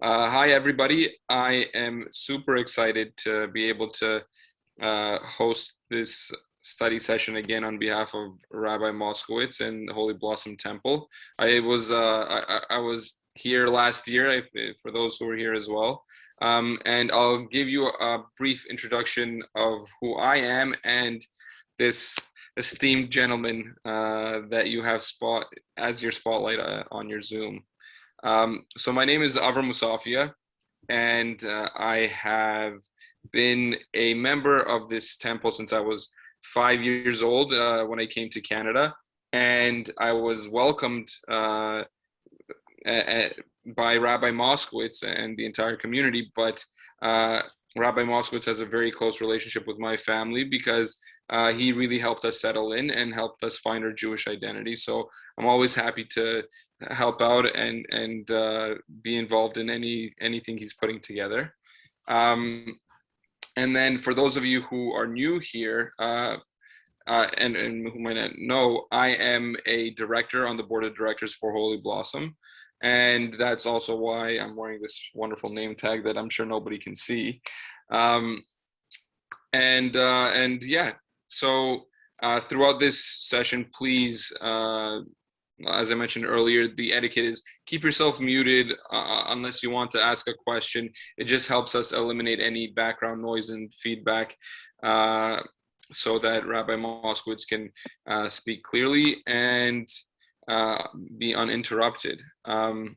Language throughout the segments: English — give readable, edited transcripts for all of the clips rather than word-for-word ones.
Hi, everybody. I am super excited to be able to host this study session again on behalf of Rabbi Moscowitz and Holy Blossom Temple. I was here last year, for those who were here as well. And I'll give you a brief introduction of who I am and this esteemed gentleman that you have as your spotlight on your Zoom. So my name is Avram Musafia, and I have been a member of this temple since I was 5 years old when I came to Canada, and I was welcomed by Rabbi Moskowitz and the entire community. But Rabbi Moskowitz has a very close relationship with my family because he really helped us settle in and helped us find our Jewish identity. So I'm always happy to help out and be involved in anything he's putting together. And then for those of you who are new here and who might not know, I am a director on the board of directors for Holy Blossom. And that's also why I'm wearing this wonderful name tag that I'm sure nobody can see. And yeah, so throughout this session, please, as I mentioned earlier, the etiquette is keep yourself muted unless you want to ask a question. It just helps us eliminate any background noise and feedback so that Rabbi Moskowitz can speak clearly and be uninterrupted. Other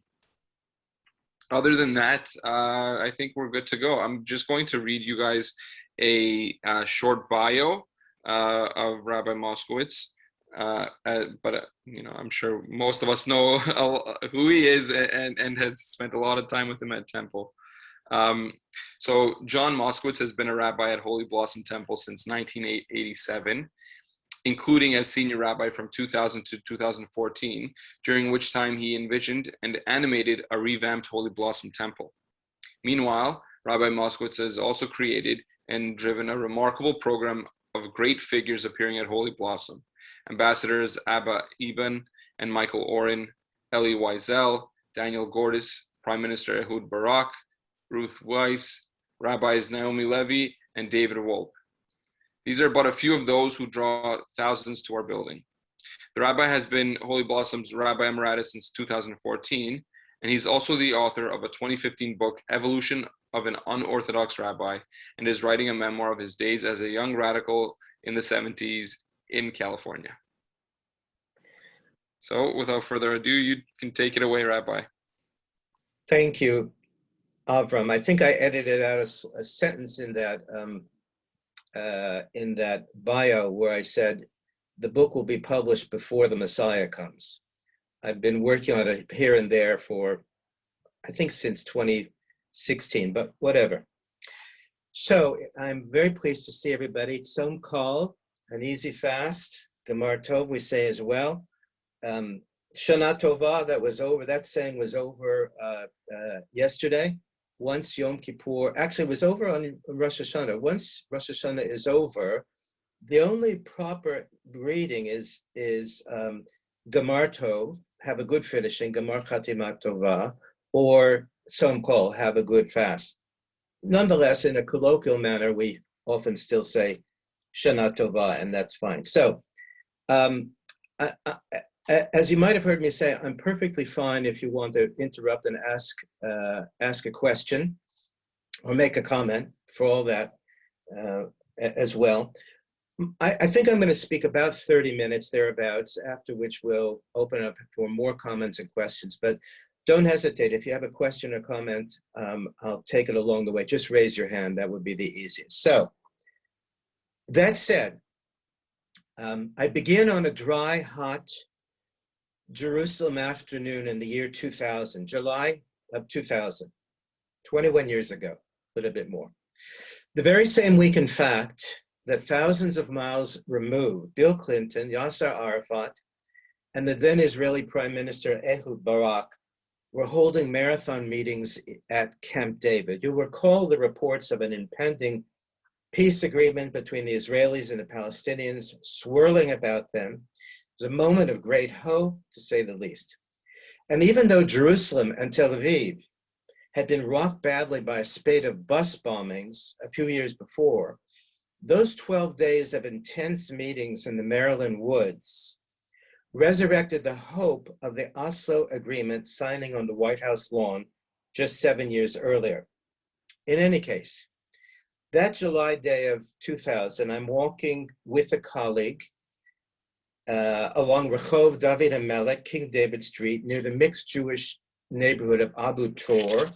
than that, I think we're good to go. I'm just going to read you guys a short bio of Rabbi Moskowitz. But I'm sure most of us know who he is and has spent a lot of time with him at Temple. So John Moskowitz has been a rabbi at Holy Blossom Temple since 1987, including as senior rabbi from 2000 to 2014, during which time he envisioned and animated a revamped Holy Blossom Temple. Meanwhile, Rabbi Moskowitz has also created and driven a remarkable program of great figures appearing at Holy Blossom. Ambassadors Abba Eban and Michael Oren, Elie Wiesel, Daniel Gordis, Prime Minister Ehud Barak, Ruth Weiss, Rabbis Naomi Levy, and David Wolpe. These are but a few of those who draw thousands to our building. The rabbi has been Holy Blossom's Rabbi Emeritus since 2014, and he's also the author of a 2015 book, Evolution of an Unorthodox Rabbi, and is writing a memoir of his days as a young radical in the 70s in California. So without further ado, you can take it away, Rabbi. Thank you, Avram. I think I edited out a sentence in that bio where I said the book will be published before the Messiah comes. I've been working on it here and there for, I think, since 2016, but whatever. So I'm very pleased to see everybody. Tzom Kol, an easy fast. Gemar Tov, we say as well. Shana Tova, that saying was over yesterday. Once Yom Kippur, actually it was over on Rosh Hashanah. Once Rosh Hashanah is over, the only proper reading is Gemar Tov, have a good finishing, Gemar Chatimat Tova, or Tzom Kol, have a good fast. Nonetheless, in a colloquial manner, we often still say Shana Tova, and that's fine. So, as you might have heard me say, I'm perfectly fine if you want to interrupt and ask a question or make a comment, for all that as well. I think I'm going to speak about 30 minutes thereabouts, after which we'll open up for more comments and questions. But don't hesitate. If you have a question or comment, I'll take it along the way. Just raise your hand. That would be the easiest. So that said, I begin on a dry, hot Jerusalem afternoon in the year 2000, July of 2000, 21 years ago, a little bit more. The very same week, in fact, that thousands of miles removed, Bill Clinton, Yasser Arafat, and the then Israeli Prime Minister Ehud Barak were holding marathon meetings at Camp David. You'll recall the reports of an impending peace agreement between the Israelis and the Palestinians swirling about them. It was a moment of great hope, to say the least. And even though Jerusalem and Tel Aviv had been rocked badly by a spate of bus bombings a few years before, those 12 days of intense meetings in the Maryland woods resurrected the hope of the Oslo Agreement signing on the White House lawn just 7 years earlier. In any case, that July day of 2000, I'm walking with a colleague along Rehov David HaMelech, King David Street, near the mixed Jewish neighborhood of Abu Tor.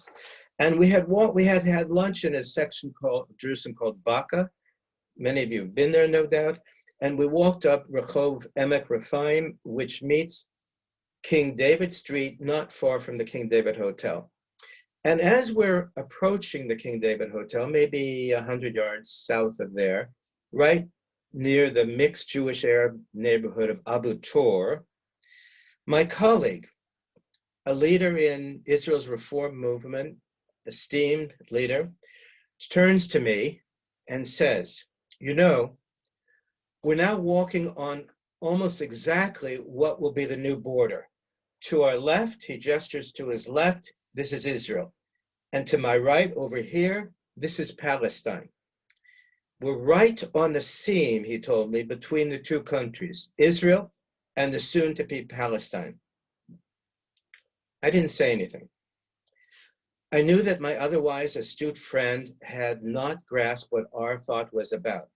And we had had lunch in a section called Jerusalem called Baka. Many of you have been there, no doubt. And we walked up Rehov Emek Rephaim, which meets King David Street, not far from the King David Hotel. And as we're approaching the King David Hotel, maybe 100 yards south of there, right near the mixed Jewish Arab neighborhood of Abu Tor, my colleague, a leader in Israel's reform movement, esteemed leader, turns to me and says, "You know, we're now walking on almost exactly what will be the new border. To our left," he gestures to his left, "this is Israel. And to my right over here, this is Palestine. We're right on the seam," he told me, "between the two countries, Israel and the soon-to-be Palestine." I didn't say anything. I knew that my otherwise astute friend had not grasped what our thought was about.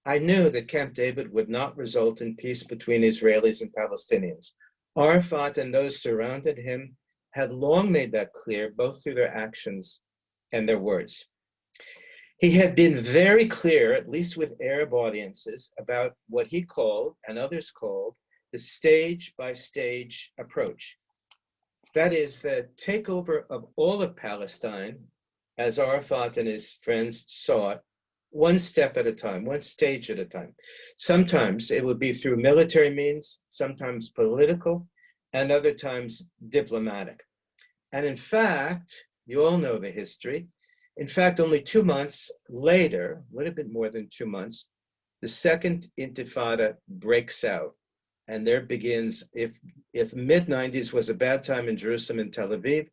I knew that Camp David would not result in peace between Israelis and Palestinians. Arafat and those surrounded him had long made that clear, both through their actions and their words. He had been very clear, at least with Arab audiences, about what he called, and others called, the stage-by-stage approach. That is, the takeover of all of Palestine, as Arafat and his friends saw it, one step at a time, one stage at a time. Sometimes it would be through military means, sometimes political, and other times diplomatic. And in fact, you all know the history. In fact, only 2 months later, a little bit more than 2 months, the second Intifada breaks out. And there begins, if mid-90s was a bad time in Jerusalem and Tel Aviv,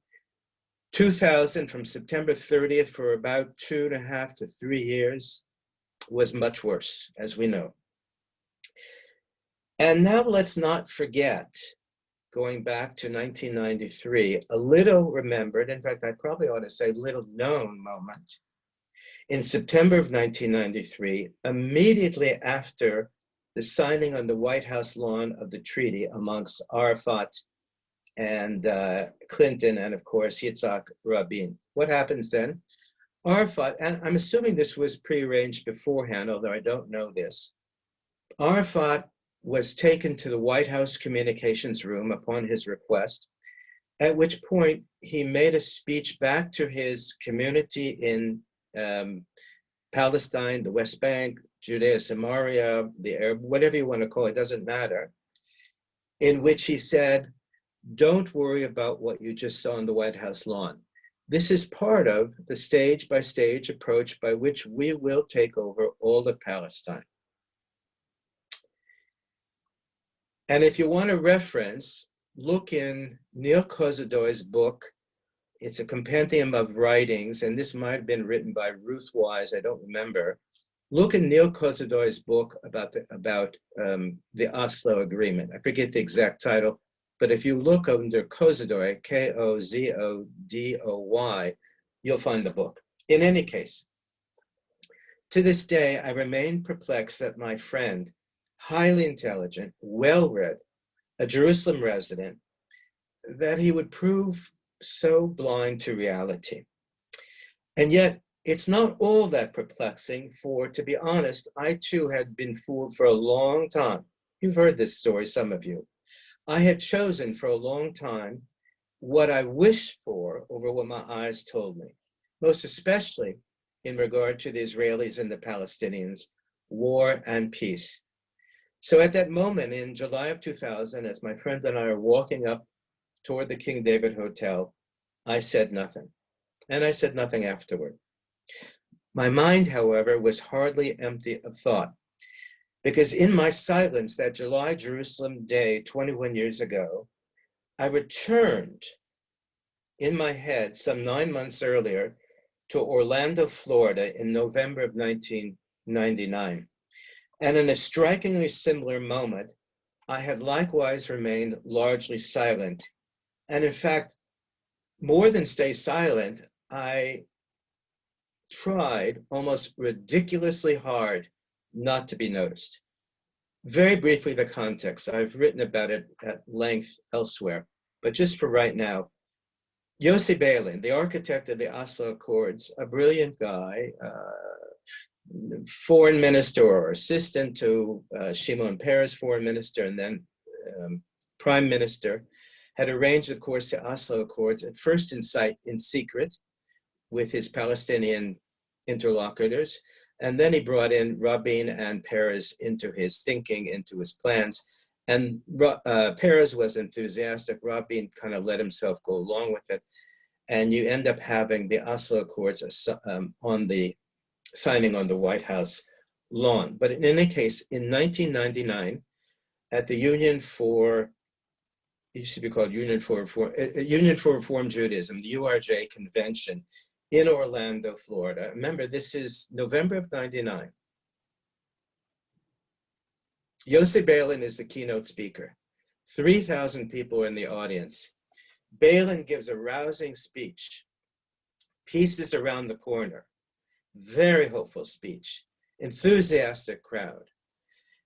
2000 from September 30th for about 2.5 to 3 years was much worse, as we know. And now let's not forget, going back to 1993, a little remembered, in fact, I probably ought to say little known moment. In September of 1993, immediately after the signing on the White House lawn of the treaty amongst Arafat and Clinton and, of course, Yitzhak Rabin. What happens then? Arafat, and I'm assuming this was prearranged beforehand, although I don't know this, Arafat was taken to the White House communications room upon his request, at which point he made a speech back to his community in Palestine, the West Bank, Judea, Samaria, the Arab, whatever you want to call it, doesn't matter, in which he said, "Don't worry about what you just saw on the White House lawn. This is part of the stage-by-stage approach by which we will take over all of Palestine." And if you want a reference, look in Neil Kozodoy's book. It's a compendium of writings, and this might have been written by Ruth Wise, I don't remember. Look in Neil Kozodoy's book about the Oslo Agreement. I forget the exact title, but if you look under Kozodoy, Kozodoy, you'll find the book. In any case, to this day, I remain perplexed that my friend, highly intelligent, well-read, a Jerusalem resident, that he would prove so blind to reality. And yet, it's not all that perplexing, for to be honest, I too had been fooled for a long time. You've heard this story, some of you. I had chosen for a long time what I wished for over what my eyes told me, most especially in regard to the Israelis and the Palestinians, war and peace. So at that moment in July of 2000, as my friend and I are walking up toward the King David Hotel, I said nothing. And I said nothing afterward. My mind, however, was hardly empty of thought, because in my silence that July Jerusalem day 21 years ago, I returned in my head some 9 months earlier to Orlando, Florida in November of 1999. And in a strikingly similar moment, I had likewise remained largely silent. And in fact, more than stay silent, I tried almost ridiculously hard not to be noticed. Very briefly, the context. I've written about it at length elsewhere, but just for right now, Yossi Beilin, the architect of the Oslo Accords, a brilliant guy, foreign minister or assistant to Shimon Peres, foreign minister, and then prime minister, had arranged, of course, the Oslo Accords, at first in secret with his Palestinian interlocutors. And then he brought in Rabin and Peres into his thinking, into his plans. And Peres was enthusiastic. Rabin kind of let himself go along with it. And you end up having the Oslo Accords on the signing on the White House lawn. But in any case, in 1999, at the Union for, it used to be called Union for Reform Judaism, the URJ convention in Orlando, Florida. Remember, this is November of 99. Yossi Beilin is the keynote speaker. 3,000 people are in the audience. Beilin gives a rousing speech. Pieces around the corner. Very hopeful speech. Enthusiastic crowd.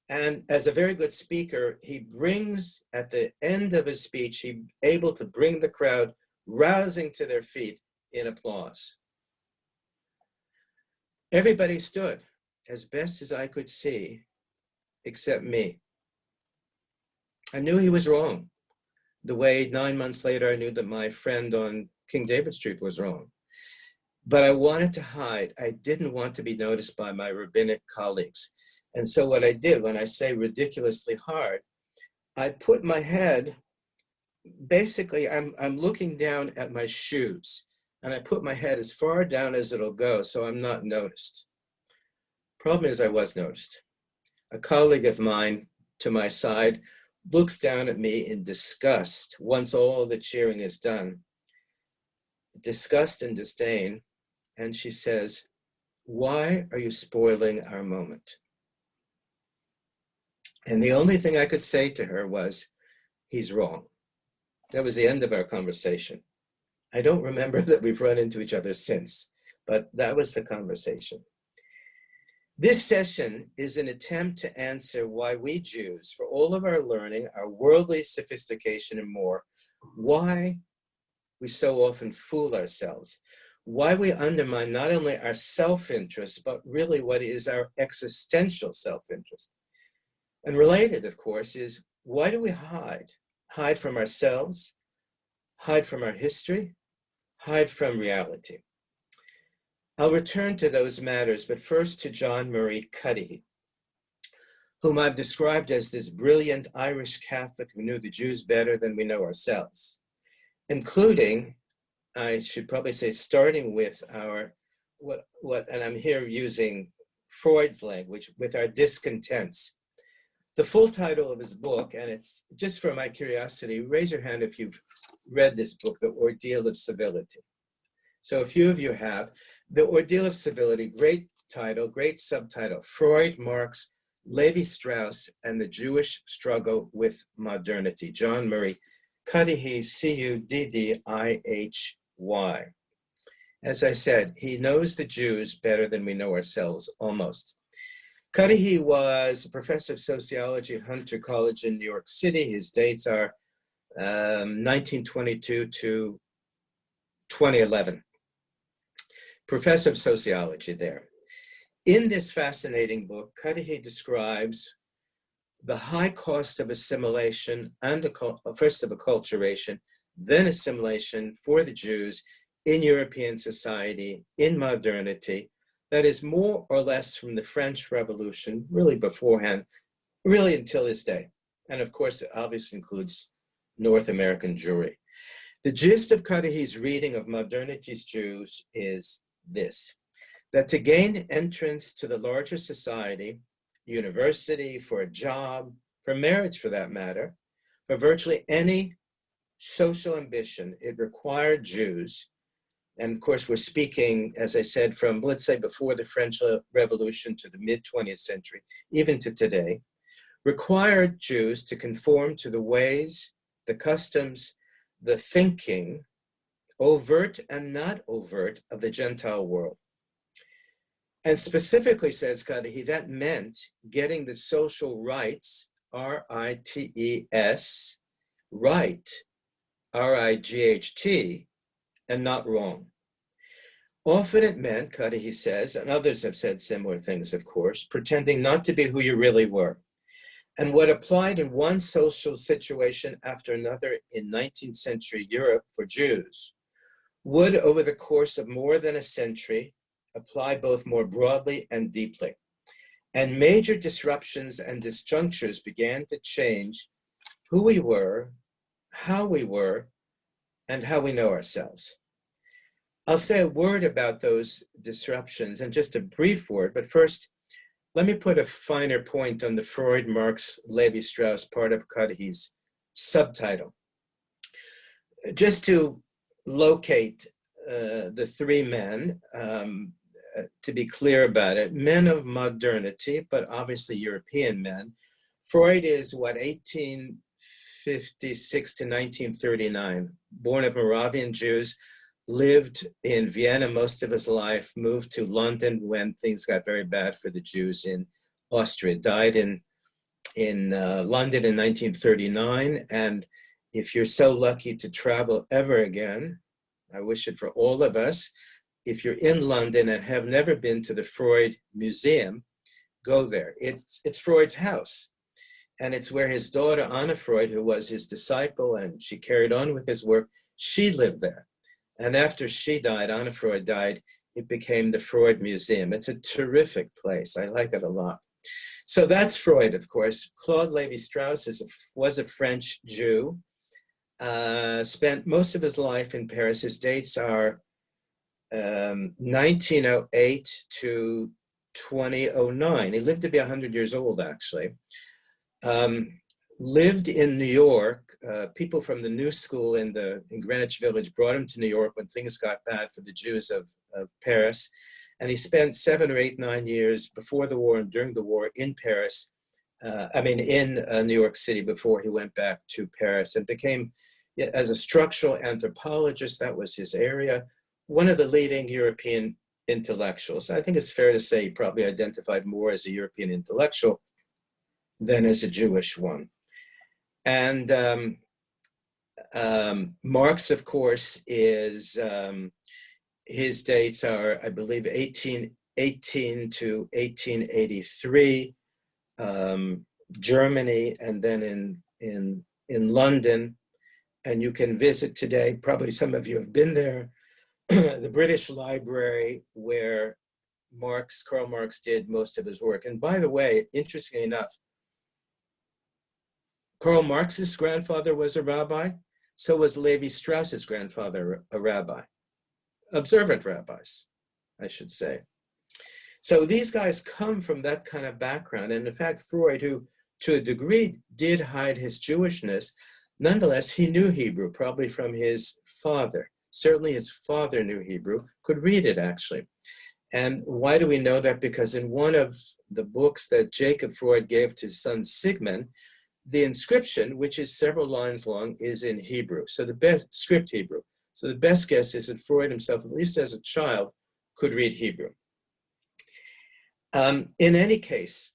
And as a very good speaker, he brings, at the end of his speech, he's able to bring the crowd rousing to their feet in applause. Everybody stood, as best as I could see, except me. I knew he was wrong, the way 9 months later I knew that my friend on King David Street was wrong. But I wanted to hide. I didn't want to be noticed by my rabbinic colleagues. And so what I did, when I say ridiculously hard, I put my head, basically I'm looking down at my shoes, and I put my head as far down as it'll go so I'm not noticed. Problem is I was noticed. A colleague of mine to my side looks down at me in disgust once all the cheering is done. Disgust and disdain. And she says, "Why are you spoiling our moment?" And the only thing I could say to her was, "He's wrong." That was the end of our conversation. I don't remember that we've run into each other since, but that was the conversation. This session is an attempt to answer why we Jews, for all of our learning, our worldly sophistication and more, why we so often fool ourselves, why we undermine not only our self-interest, but really what is our existential self-interest. And related, of course, is why do we hide? Hide from ourselves, hide from our history, hide from reality. I'll return to those matters, but first to John Murray Cudahy, whom I've described as this brilliant Irish Catholic who knew the Jews better than we know ourselves, including, I should probably say, starting with our, and I'm here using Freud's language, with our discontents. The full title of his book, and it's just for my curiosity, raise your hand if you've read this book, The Ordeal of Civility. So a few of you have. The Ordeal of Civility, great title, great subtitle, Freud, Marx, Levi-Strauss, and the Jewish Struggle with Modernity. John Murray Cudahy, Cuddihy. As I said, he knows the Jews better than we know ourselves, almost. Cudahy was a professor of sociology at Hunter College in New York City. His dates are 1922 to 2011. Professor of sociology there. In this fascinating book, Cudahy describes the high cost of assimilation and first of acculturation, then assimilation for the Jews in European society, in modernity, that is more or less from the French Revolution, really beforehand, really until this day. And of course, it obviously includes North American Jewry. The gist of Cudahy's reading of modernity's Jews is this, that to gain entrance to the larger society, university, for a job, for marriage for that matter, for virtually any social ambition. It required Jews, and of course we're speaking, as I said, from, let's say, before the French Revolution to the mid-20th century, even to today, required Jews to conform to the ways, the customs, the thinking, overt and not overt, of the Gentile world. And specifically, says Kadahi, that meant getting the social rights, R-I-T-E-S, right, R-I-G-H-T, and not wrong. Often it meant, Kadahi says, and others have said similar things, of course, pretending not to be who you really were. And what applied in one social situation after another in 19th century Europe for Jews would, over the course of more than a century, apply both more broadly and deeply. And major disruptions and disjunctures began to change who we were, and how we know ourselves. I'll say a word about those disruptions, and just a brief word, but first, let me put a finer point on the Freud, Marx, Levi-Strauss part of Kadahi's subtitle. Just to locate the three men, to be clear about it, men of modernity, but obviously European men. Freud is, 1856 to 1939, born of Moravian Jews, lived in Vienna most of his life, moved to London when things got very bad for the Jews in Austria, died in London in 1939. And if you're so lucky to travel ever again, I wish it for all of us, if you're in London and have never been to the Freud Museum, go there. It's Freud's house. And it's where his daughter, Anna Freud, who was his disciple, and she carried on with his work, she lived there. And after she died, Anna Freud died, it became the Freud Museum. It's a terrific place. I like it a lot. So that's Freud, of course. Claude Lévi-Strauss was a French Jew, spent most of his life in Paris. His dates are 1908 to 2009. He lived to be 100 years old, actually. Lived in New York. People from the New School in Greenwich Village brought him to New York when things got bad for the Jews of Paris. And he spent 7 or 8, 9 years before the war and during the war in Paris, in New York City before he went back to Paris, and became, as a structural anthropologist, that was his area, one of the leading European intellectuals. I think it's fair to say he probably identified more as a European intellectual than as a Jewish one. And Marx, of course, is, his dates are, I believe, 1818 to 1883, Germany, and then in London. And you can visit today, probably some of you have been there, the British Library, where Karl Marx did most of his work. And by the way, interestingly enough, Karl Marx's grandfather was a rabbi, so was Levi-Strauss's grandfather a rabbi. Observant rabbis, I should say. So these guys come from that kind of background. And in fact, Freud, who to a degree did hide his Jewishness, nonetheless, he knew Hebrew, probably from his father. Certainly his father knew Hebrew, could read it actually. And why do we know that? Because in one of the books that Jacob Freud gave to his son Sigmund, the inscription, which is several lines long, is in Hebrew. So the best script Hebrew. So the best guess is that Freud himself, at least as a child, could read Hebrew. In any case,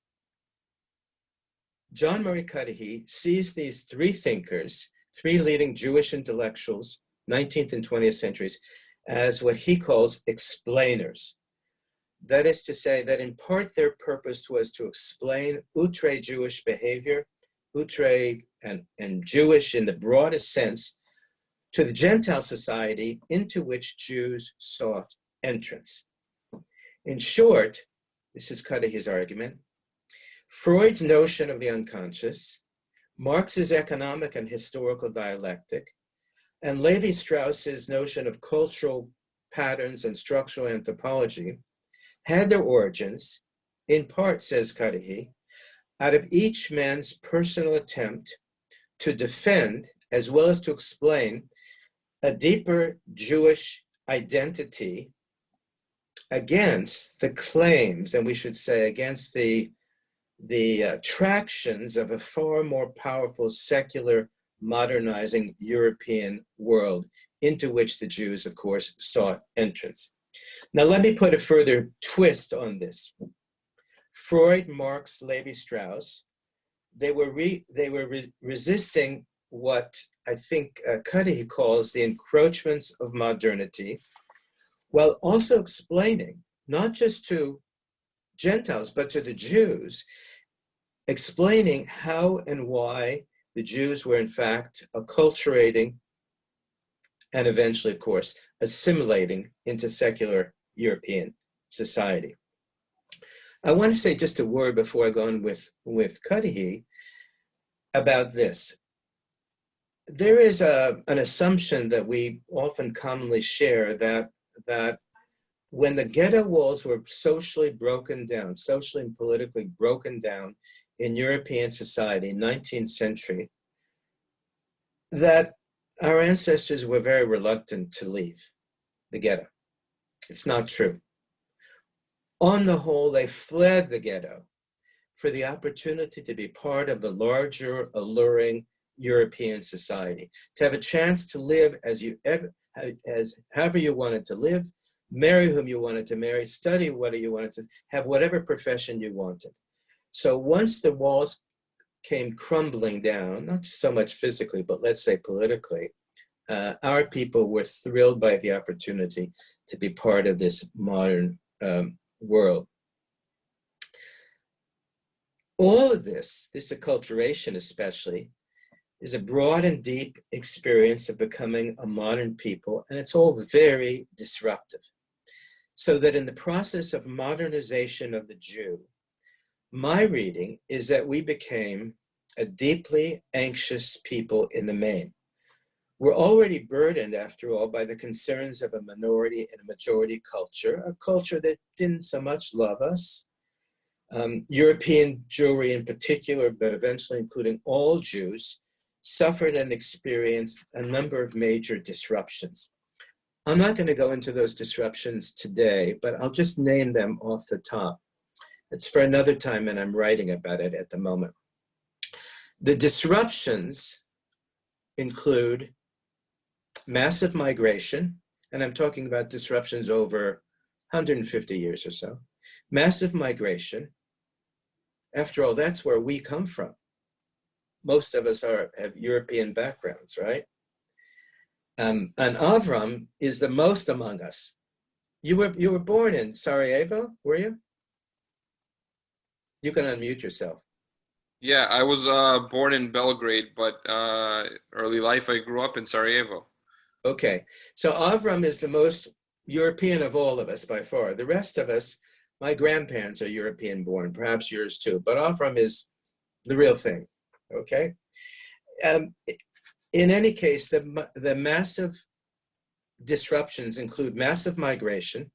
John Murray Cudahy sees these three thinkers, three leading Jewish intellectuals, 19th and 20th centuries, as what he calls explainers. That is to say that in part their purpose was to explain outre Jewish behavior, outre and Jewish in the broadest sense, to the Gentile society into which Jews sought entrance. In short, this is Cudahy's argument, Freud's notion of the unconscious, Marx's economic and historical dialectic, and Levi-Strauss's notion of cultural patterns and structural anthropology had their origins, in part, says Cudahy, out of each man's personal attempt to defend as well as to explain a deeper Jewish identity against the claims, and we should say against the attractions of a far more powerful secular modernizing European world into which the Jews, of course, sought entrance. Now, let me put a further twist on this. Freud, Marx, Levi-Strauss, they were resisting what I think Cudahy calls the encroachments of modernity, while also explaining, not just to Gentiles, but to the Jews, explaining how and why the Jews were in fact acculturating and eventually, of course, assimilating into secular European society. I want to say just a word before I go on with Cudahy about this. There is an assumption that we often commonly share that when the ghetto walls were socially broken down, socially and politically broken down in European society, 19th century, that our ancestors were very reluctant to leave the ghetto. It's not true. On the whole, they fled the ghetto for the opportunity to be part of the larger, alluring European society, to have a chance to live however you wanted to live, marry whom you wanted to marry, study what you wanted to, have whatever profession you wanted. So once the walls came crumbling down, not just so much physically, but let's say politically, our people were thrilled by the opportunity to be part of this modern world. All of this acculturation especially, is a broad and deep experience of becoming a modern people, and it's all very disruptive. So that in the process of modernization of the Jew, my reading is that we became a deeply anxious people in the main. We're already burdened, after all, by the concerns of a minority and a majority culture, a culture that didn't so much love us. European Jewry in particular, but eventually including all Jews, suffered and experienced a number of major disruptions. I'm not going to go into those disruptions today, but I'll just name them off the top. It's for another time, and I'm writing about it at the moment. The disruptions include massive migration, and I'm talking about disruptions over 150 years or so. Massive migration. After all, that's where we come from. Most of us have European backgrounds, right? And Avram is the most among us. You were born in Sarajevo, were you? You can unmute yourself. Yeah, I was born in Belgrade, but early life I grew up in Sarajevo. Okay, so Avram is the most European of all of us by far. The rest of us, my grandparents are European born, perhaps yours too, but Avram is the real thing, okay? In any case, the massive disruptions include massive migration,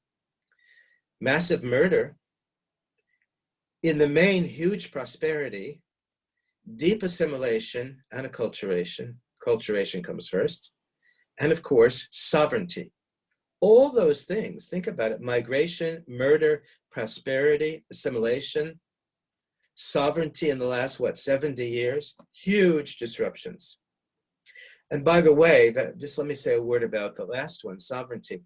massive murder, in the main, huge prosperity, deep assimilation and acculturation. Acculturation comes first. And of course, sovereignty. All those things, think about it, migration, murder, prosperity, assimilation, sovereignty in the last, 70 years, huge disruptions. And by the way, just let me say a word about the last one, sovereignty.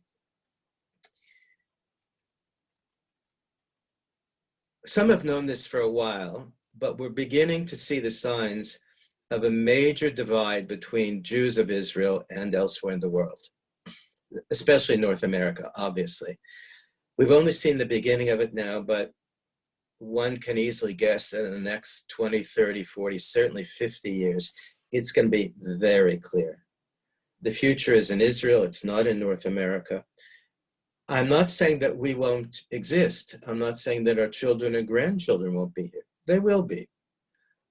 Some have known this for a while, but we're beginning to see the signs of a major divide between Jews of Israel and elsewhere in the world, especially North America, obviously. We've only seen the beginning of it now, but one can easily guess that in the next 20, 30, 40, certainly 50 years, it's going to be very clear. The future is in Israel, it's not in North America. I'm not saying that we won't exist. I'm not saying that our children and grandchildren won't be here. They will be.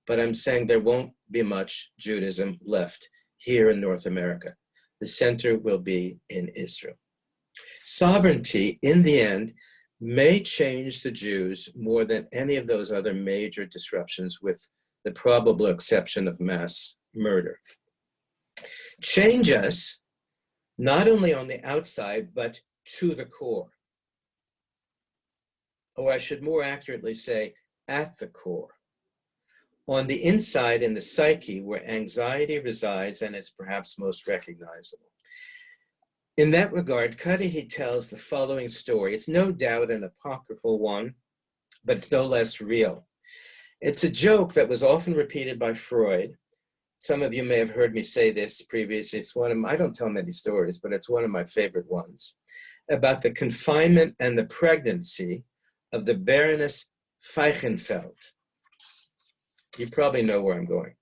But I'm saying there won't be much Judaism left here in North America. The center will be in Israel. Sovereignty, in the end, may change the Jews more than any of those other major disruptions, with the probable exception of mass murder. change us not only on the outside, but to the core. Or I should more accurately say, at the core. On the inside in the psyche where anxiety resides and is perhaps most recognizable. In that regard, Cudahy tells the following story. It's no doubt an apocryphal one, but it's no less real. It's a joke that was often repeated by Freud. Some of you may have heard me say this previously. It's one of I don't tell many stories, but it's one of my favorite ones, about the confinement and the pregnancy of the Baroness Feichenfeld. You probably know where I'm going.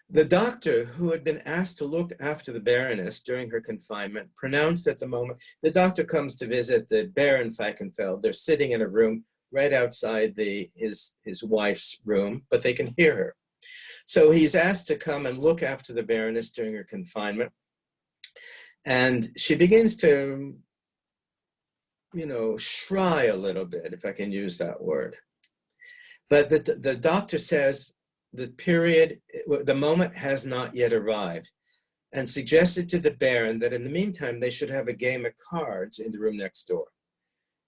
The doctor who had been asked to look after the Baroness during her confinement pronounced at the moment, the doctor comes to visit the Baron Feichenfeld. They're sitting in a room right outside his wife's room, but they can hear her. So he's asked to come and look after the Baroness during her confinement. And she begins to, shy a little bit, if I can use that word. But the doctor says the moment has not yet arrived, and suggested to the Baron that in the meantime, they should have a game of cards in the room next door.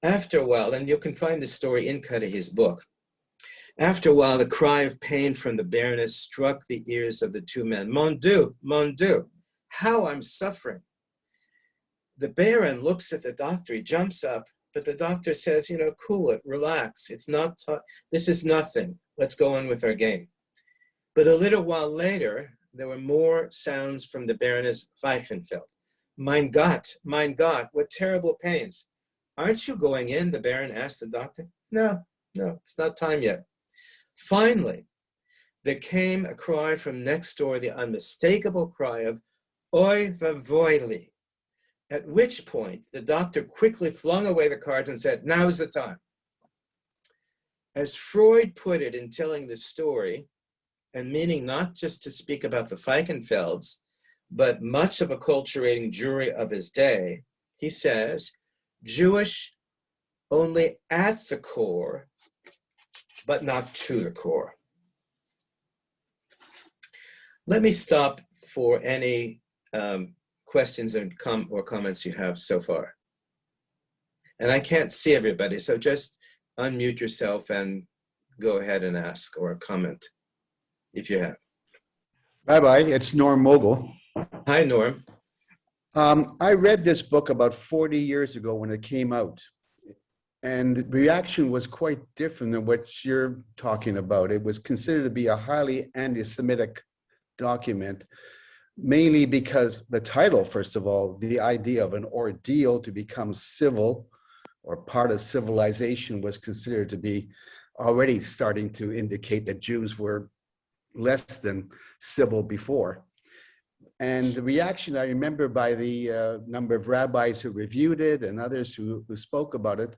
After a while, and you can find this story in Cudahy's book, after a while, the cry of pain from the Baroness struck the ears of the two men. Mon Dieu, how I'm suffering. The Baron looks at the doctor, he jumps up, but the doctor says, cool it, relax. This is nothing. Let's go on with our game. But a little while later, there were more sounds from the Baroness Feichenfeld. Mein Gott, what terrible pains. Aren't you going in? The Baron asked the doctor. No, it's not time yet. Finally, there came a cry from next door, the unmistakable cry of Oi vavoili, at which point the doctor quickly flung away the cards and said, now's the time. As Freud put it in telling the story, and meaning not just to speak about the Feichenfelds, but much of a acculturating jury of his day, he says, Jewish only at the core, but not to the core. Let me stop for any questions and comments you have so far. And I can't see everybody, so just unmute yourself and go ahead and ask or comment if you have. Rabbi, it's Norm Mogul. Hi, Norm. I read this book about 40 years ago when it came out. And the reaction was quite different than what you're talking about. It was considered to be a highly anti-Semitic document, mainly because the title, first of all, the idea of an ordeal to become civil or part of civilization was considered to be already starting to indicate that Jews were less than civil before. And the reaction I remember by the number of rabbis who reviewed it and others who spoke about it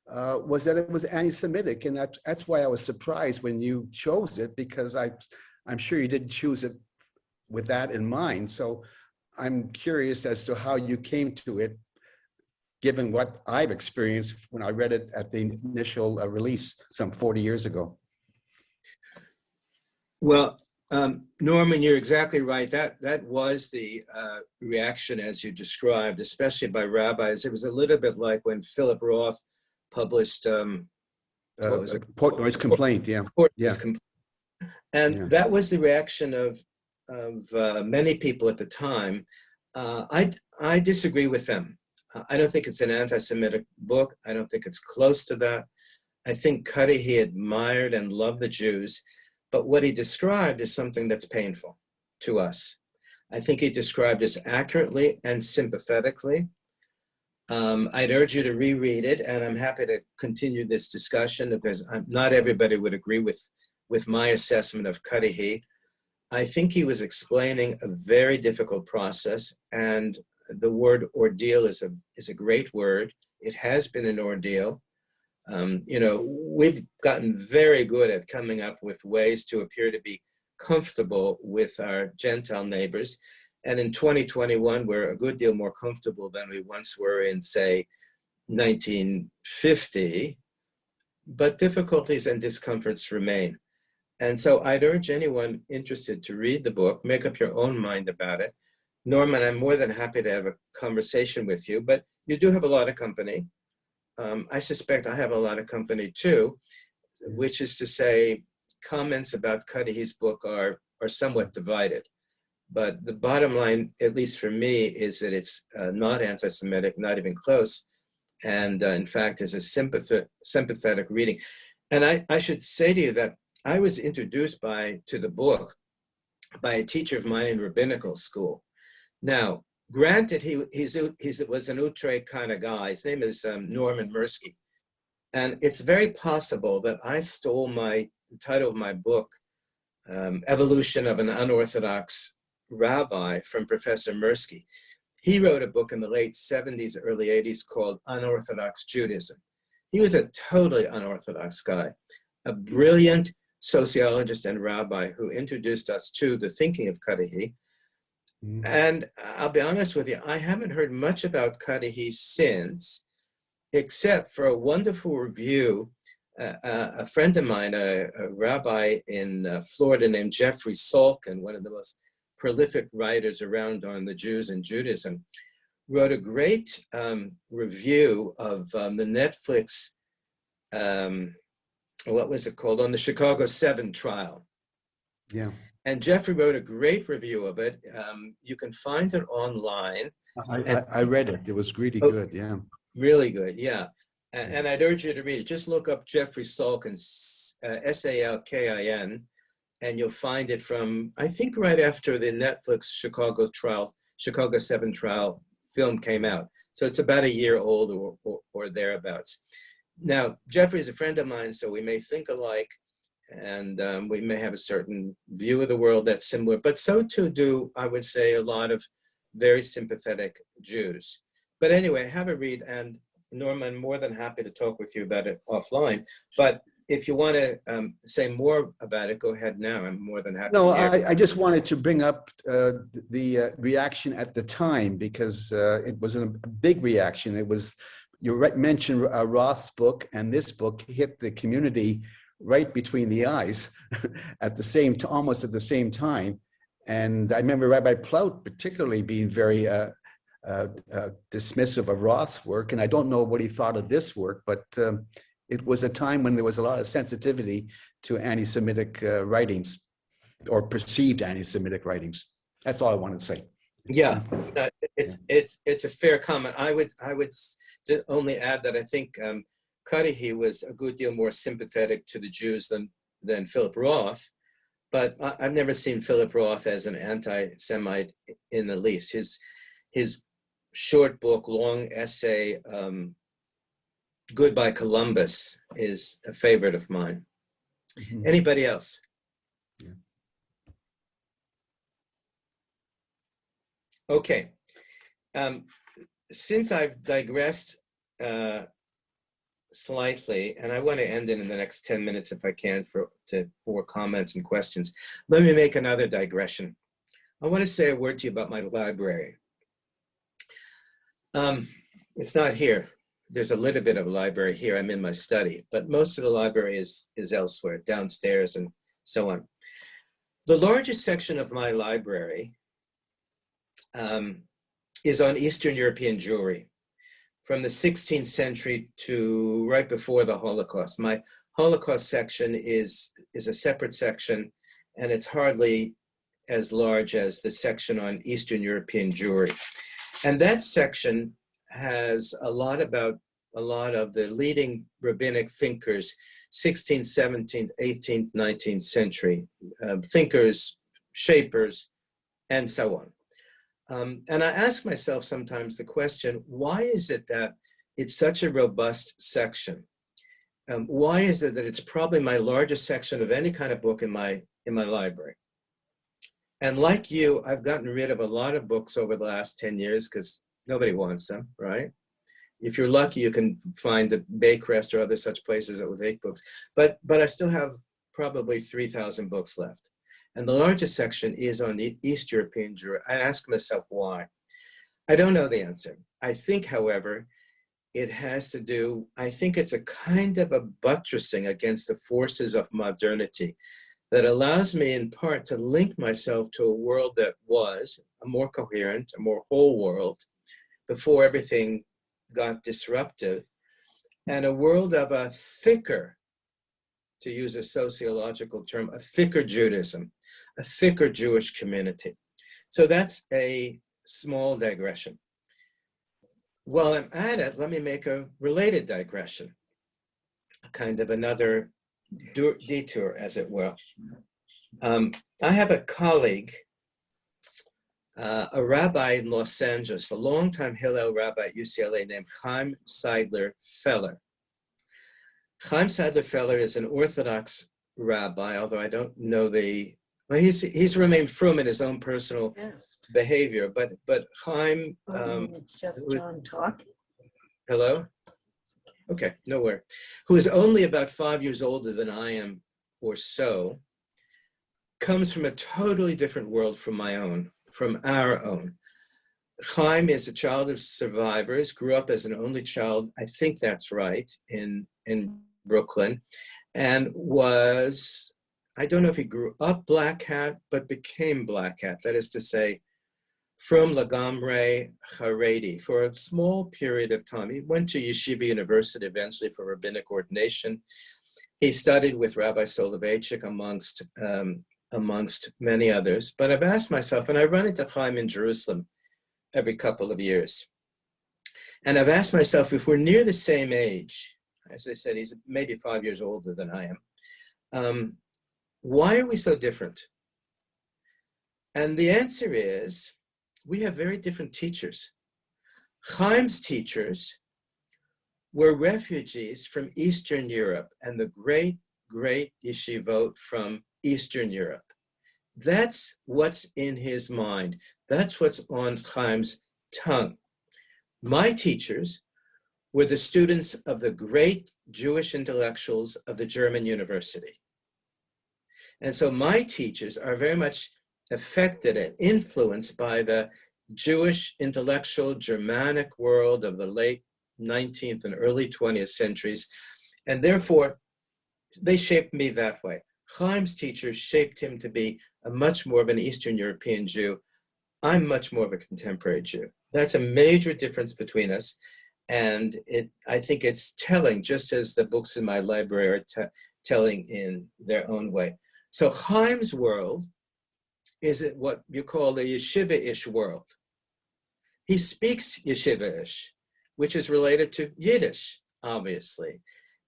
was that it was anti-Semitic. And that's why I was surprised when you chose it, because I'm sure you didn't choose it with that in mind. So I'm curious as to how you came to it, given what I've experienced when I read it at the initial release some 40 years ago. Well, Norman, you're exactly right. That was the reaction as you described, especially by rabbis. It was a little bit like when Philip Roth published, what was it? Portnoy's Complaint, yeah. Portnoy's Complaint. And that was the reaction of many people at the time. I disagree with them. I don't think it's an anti-Semitic book. I don't think it's close to that. I think Cudahy admired and loved the Jews, but what he described is something that's painful to us. I think he described us accurately and sympathetically. I'd urge you to reread it, and I'm happy to continue this discussion because not everybody would agree with my assessment of Cudahy. I think he was explaining a very difficult process, and the word ordeal is a great word. It has been an ordeal. We've gotten very good at coming up with ways to appear to be comfortable with our Gentile neighbors. And in 2021, we're a good deal more comfortable than we once were in, say, 1950. But difficulties and discomforts remain. And so I'd urge anyone interested to read the book, make up your own mind about it. Norman, I'm more than happy to have a conversation with you, but you do have a lot of company. I suspect I have a lot of company too, which is to say, comments about Cudahy's book are somewhat divided. But the bottom line, at least for me, is that it's not anti-Semitic, not even close, and in fact is a sympathetic reading. And I should say to you that I was introduced to the book by a teacher of mine in rabbinical school. Now, granted, he was an Utrecht kind of guy. His name is Norman Mirsky. And it's very possible that I stole the title of my book, Evolution of an Unorthodox Rabbi, from Professor Mirsky. He wrote a book in the late 70s, early 80s called Unorthodox Judaism. He was a totally unorthodox guy, a brilliant sociologist and rabbi who introduced us to the thinking of Cudahy. And I'll be honest with you, I haven't heard much about Cudahy since, except for a wonderful review. A friend of mine, a rabbi in Florida named Jeffrey Salkin, one of the most prolific writers around on the Jews and Judaism, wrote a great review of the Netflix, what was it called, on the Chicago 7 trial. Yeah. And Jeffrey wrote a great review of it. You can find it online. I read it. It was really good. Yeah. Really good. Yeah. And I'd urge you to read it. Just look up Jeffrey Salkin, Salkin, and you'll find it from, I think, right after the Netflix Chicago 7 trial film came out. So it's about a year old or thereabouts. Now, Jeffrey's a friend of mine, so we may think alike, and we may have a certain view of the world that's similar, but so too do, I would say, a lot of very sympathetic Jews. But anyway, have a read, and Norma, I'm more than happy to talk with you about it offline. But if you want to say more about it, go ahead now. I'm more than happy No, to hear. I just wanted to bring up the reaction at the time, because it was a big reaction. It was, you mentioned Roth's book, and this book hit the community right between the eyes at the same, almost at the same time. And I remember Rabbi Plaut particularly being very dismissive of Roth's work, and I don't know what he thought of this work, but it was a time when there was a lot of sensitivity to anti-Semitic writings, or perceived anti-Semitic writings. That's all I wanted to say. Yeah, it's a fair comment. I would only add that I think Cudahy was a good deal more sympathetic to the Jews than Philip Roth, but I've never seen Philip Roth as an anti-Semite in the least. His short book, long essay, Goodbye Columbus, is a favorite of mine. Mm-hmm. Anybody else? Yeah. Okay. Since I've digressed slightly, and I want to end in the next 10 minutes if I can for comments and questions, let me make another digression. I want to say a word to you about my library. It's not here. There's a little bit of a library here. I'm in my study, but most of the library is elsewhere, downstairs and so on. The largest section of my library is on Eastern European Jewry from the 16th century to right before the Holocaust. My Holocaust section is a separate section, and it's hardly as large as the section on Eastern European Jewry. And that section has a lot of the leading rabbinic thinkers, 16th, 17th, 18th, 19th century thinkers, shapers, and so on. And I ask myself sometimes the question, why is it that it's such a robust section? Why is it that it's probably my largest section of any kind of book in my library? And like you, I've gotten rid of a lot of books over the last 10 years because nobody wants them, right? If you're lucky, you can find the Baycrest or other such places that will make books. But I still have probably 3,000 books left. And the largest section is on the East European Jewry. I ask myself why. I don't know the answer. I think, however, it has to do, I think it's a kind of a buttressing against the forces of modernity that allows me in part to link myself to a world that was a more coherent, a more whole world before everything got disrupted, and a world of a thicker, to use a sociological term, a thicker Judaism, a thicker Jewish community. So that's a small digression. While I'm at it, let me make a related digression, a kind of another detour, as it were. I have a colleague, a rabbi in Los Angeles, a longtime Hillel rabbi at UCLA named Chaim Seidler-Feller. Chaim Seidler-Feller is an Orthodox rabbi, although I don't know well, he's remained frum in his own personal behavior, but Chaim. It's just John talking. Hello? Okay, no worry. Who is only about 5 years older than I am or so, comes from a totally different world from my own, from our own. Chaim is a child of survivors, grew up as an only child, I think that's right, in Brooklyn, and was, I don't know if he grew up black hat, but became black hat. That is to say, from Lagamre Haredi for a small period of time. He went to Yeshiva University eventually for rabbinic ordination. He studied with Rabbi Soloveitchik amongst many others. But I've asked myself, and I run into Chaim in Jerusalem every couple of years, and I've asked myself, if we're near the same age, as I said, he's maybe 5 years older than I am, why are we so different? And the answer is, we have very different teachers. Chaim's teachers were refugees from Eastern Europe and the great, great yeshivot from Eastern Europe. That's what's in his mind. That's what's on Chaim's tongue. My teachers were the students of the great Jewish intellectuals of the German university. And so my teachers are very much affected and influenced by the Jewish intellectual Germanic world of the late 19th and early 20th centuries. And therefore, they shaped me that way. Chaim's teachers shaped him to be a much more of an Eastern European Jew. I'm much more of a contemporary Jew. That's a major difference between us. And I think it's telling, just as the books in my library are telling in their own way. So Chaim's world is what you call the yeshiva-ish world. He speaks yeshiva-ish, which is related to Yiddish, obviously.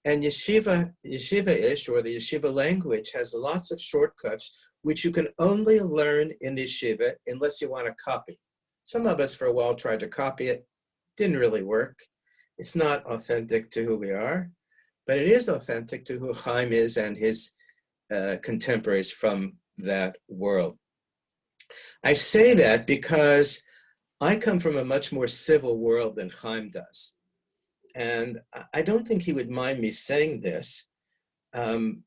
And yeshiva-ish, or the yeshiva language, has lots of shortcuts, which you can only learn in yeshiva unless you want to copy. Some of us for a while tried to copy it. Didn't really work. It's not authentic to who we are, but it is authentic to who Chaim is and his contemporaries from that world. I say that because I come from a much more civil world than Chaim does. And I don't think he would mind me saying this. And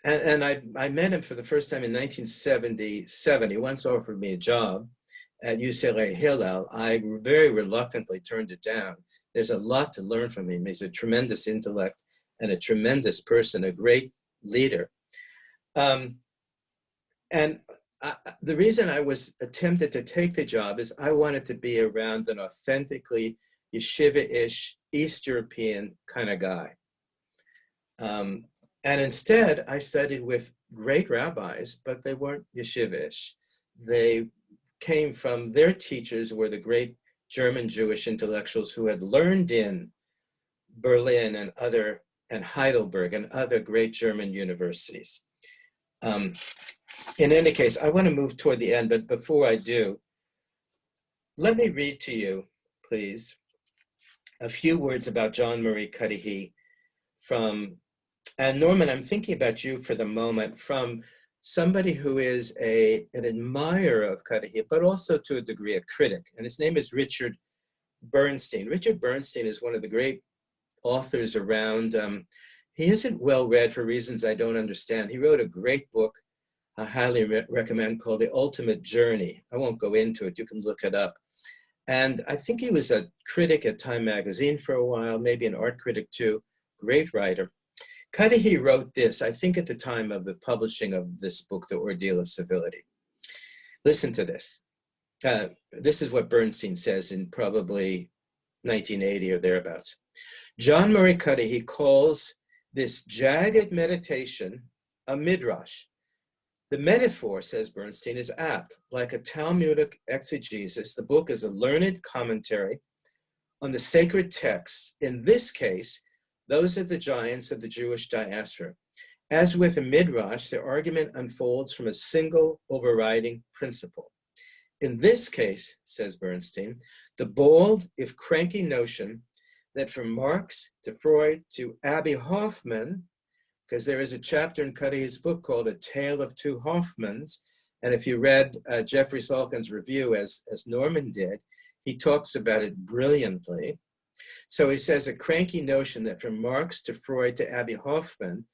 I met him for the first time in 1977. He once offered me a job at UCLA Hillel. I very reluctantly turned it down. There's a lot to learn from him. He's a tremendous intellect and a tremendous person, a great leader. The reason I was attempted to take the job is I wanted to be around an authentically yeshiva-ish, East European kind of guy. And instead, I studied with great rabbis, but they weren't yeshiva-ish. They came from, their teachers were the great German Jewish intellectuals who had learned in Berlin and Heidelberg and other great German universities. In any case, I want to move toward the end, but before I do, let me read to you, please, a few words about John Marie Cudahy from, and Norman, I'm thinking about you for the moment, from somebody who is an admirer of Cudahy, but also to a degree a critic, and his name is Richard Bernstein. Richard Bernstein is one of the great authors around. He isn't well read for reasons I don't understand. He wrote a great book I highly recommend called The Ultimate Journey. I won't go into it, you can look it up. And I think he was a critic at Time magazine for a while, maybe an art critic too, great writer. Cudahy wrote this, I think at the time of the publishing of this book, The Ordeal of Civility. Listen to this. This is what Bernstein says in probably 1980 or thereabouts. John Murray Cudahy calls this jagged meditation a midrash. The metaphor, says Bernstein, is apt. Like a Talmudic exegesis, the book is a learned commentary on the sacred texts, in this case, those of the giants of the Jewish diaspora. As with a midrash, the argument unfolds from a single overriding principle. In this case, says Bernstein, the bold, if cranky notion that from Marx to Freud to Abby Hoffman, because there is a chapter in Cudahy's book called A Tale of Two Hoffmans, and if you read Jeffrey Salkin's review, as Norman did, he talks about it brilliantly. So he says a cranky notion that from Marx to Freud to Abby Hoffman,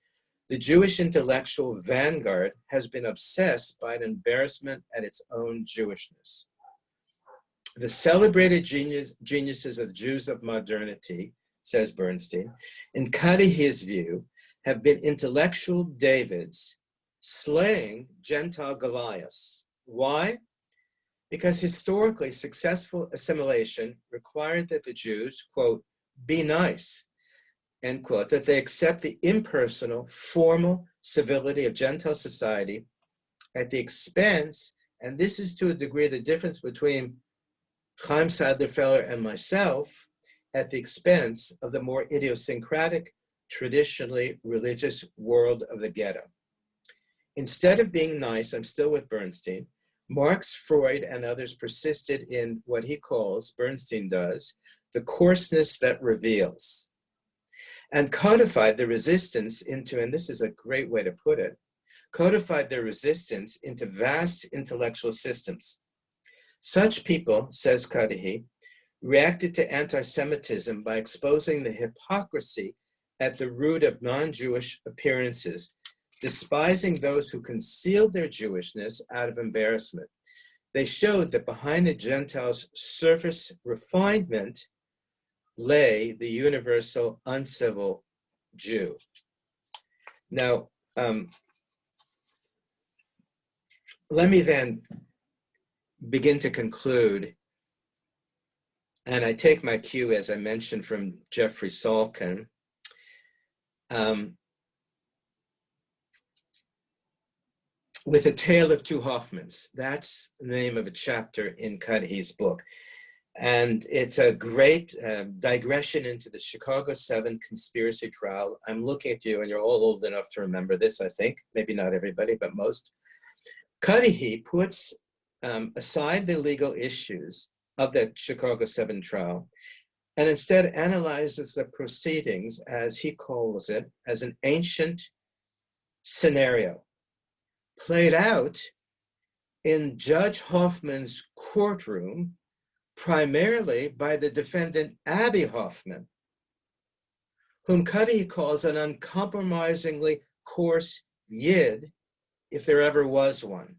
the Jewish intellectual vanguard has been obsessed by an embarrassment at its own Jewishness. The celebrated geniuses of Jews of modernity, says Bernstein, in Cudahy's view, have been intellectual Davids slaying Gentile Goliaths. Why? Because historically successful assimilation required that the Jews, quote, be nice, end quote, that they accept the impersonal, formal civility of Gentile society at the expense, and this is to a degree the difference between Chaim Sadlerfeller and myself, at the expense of the more idiosyncratic, traditionally religious world of the ghetto. Instead of being nice, I'm still with Bernstein, Marx, Freud, and others persisted in what he calls, Bernstein does, the coarseness that reveals, and codified the resistance into, and this is a great way to put it, codified their resistance into vast intellectual systems. Such people, says Cudahy, reacted to anti-Semitism by exposing the hypocrisy at the root of non-Jewish appearances, despising those who concealed their Jewishness out of embarrassment. They showed that behind the Gentiles' surface refinement lay the universal uncivil Jew. Now, let me then begin to conclude, and I take my cue, as I mentioned, from Jeffrey Salkin. With A Tale of Two Hoffmans. That's the name of a chapter in Cudahy's book. And it's a great digression into the Chicago 7 conspiracy trial. I'm looking at you, and you're all old enough to remember this, I think. Maybe not everybody, but most. Cudahy puts aside the legal issues of the Chicago 7 trial and instead analyzes the proceedings, as he calls it, as an ancient scenario played out in Judge Hoffman's courtroom, primarily by the defendant Abby Hoffman, whom Cudahy calls an uncompromisingly coarse Yid, if there ever was one.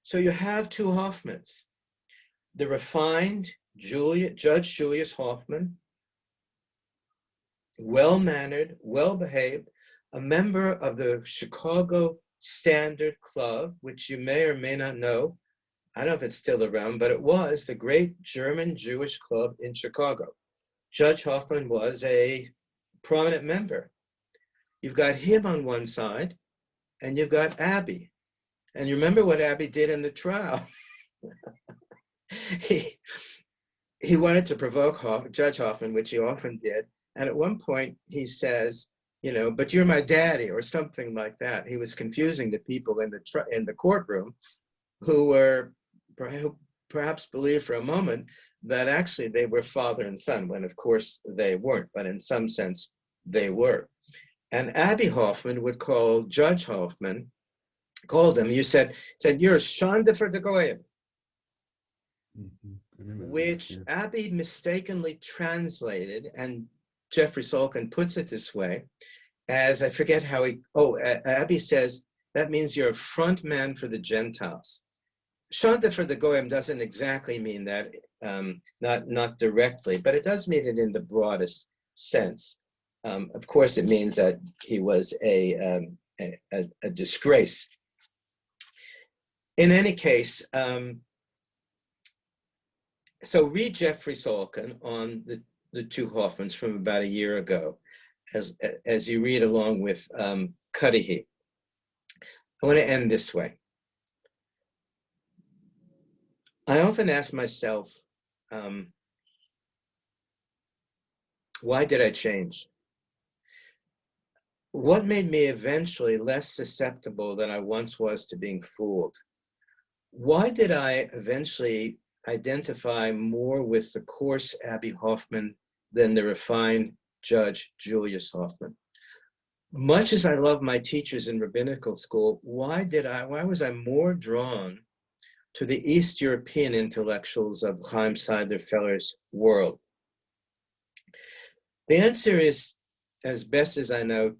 So you have two Hoffmans, the refined Judge Julius Hoffman, well-mannered, well-behaved, a member of the Chicago Standard Club, which you may or may not know. I don't know if it's still around, but it was the great German Jewish club in Chicago. Judge Hoffman was a prominent member. You've got him on one side, and you've got Abby. And you remember what Abby did in the trial. He wanted to provoke Judge Hoffman, which he often did. And at one point he says, you know, but you're my daddy, or something like that. He was confusing the people in the courtroom who were perhaps believed for a moment that actually they were father and son, when of course they weren't, but in some sense they were. And Abby Hoffman would call Judge Hoffman, called him, you said you're a shanda for the goyim, which Abby mistakenly translated, and Jeffrey Salkin puts it this way, as I forget how Abby says, that means you're a front man for the Gentiles. Shanta for the Goyim doesn't exactly mean that, not directly, but it does mean it in the broadest sense. Of course, it means that he was a disgrace. In any case, so read Jeffrey Salkin on the two Hoffmans from about a year ago, as you read along with Cudahy. I want to end this way. I often ask myself, why did I change? What made me eventually less susceptible than I once was to being fooled? Why did I eventually identify more with the coarse Abby Hoffman than the refined Judge Julius Hoffman? Much as I love my teachers in rabbinical school, why was I more drawn to the East European intellectuals of Chaim Seider-Feller's world? The answer is, as best as I know,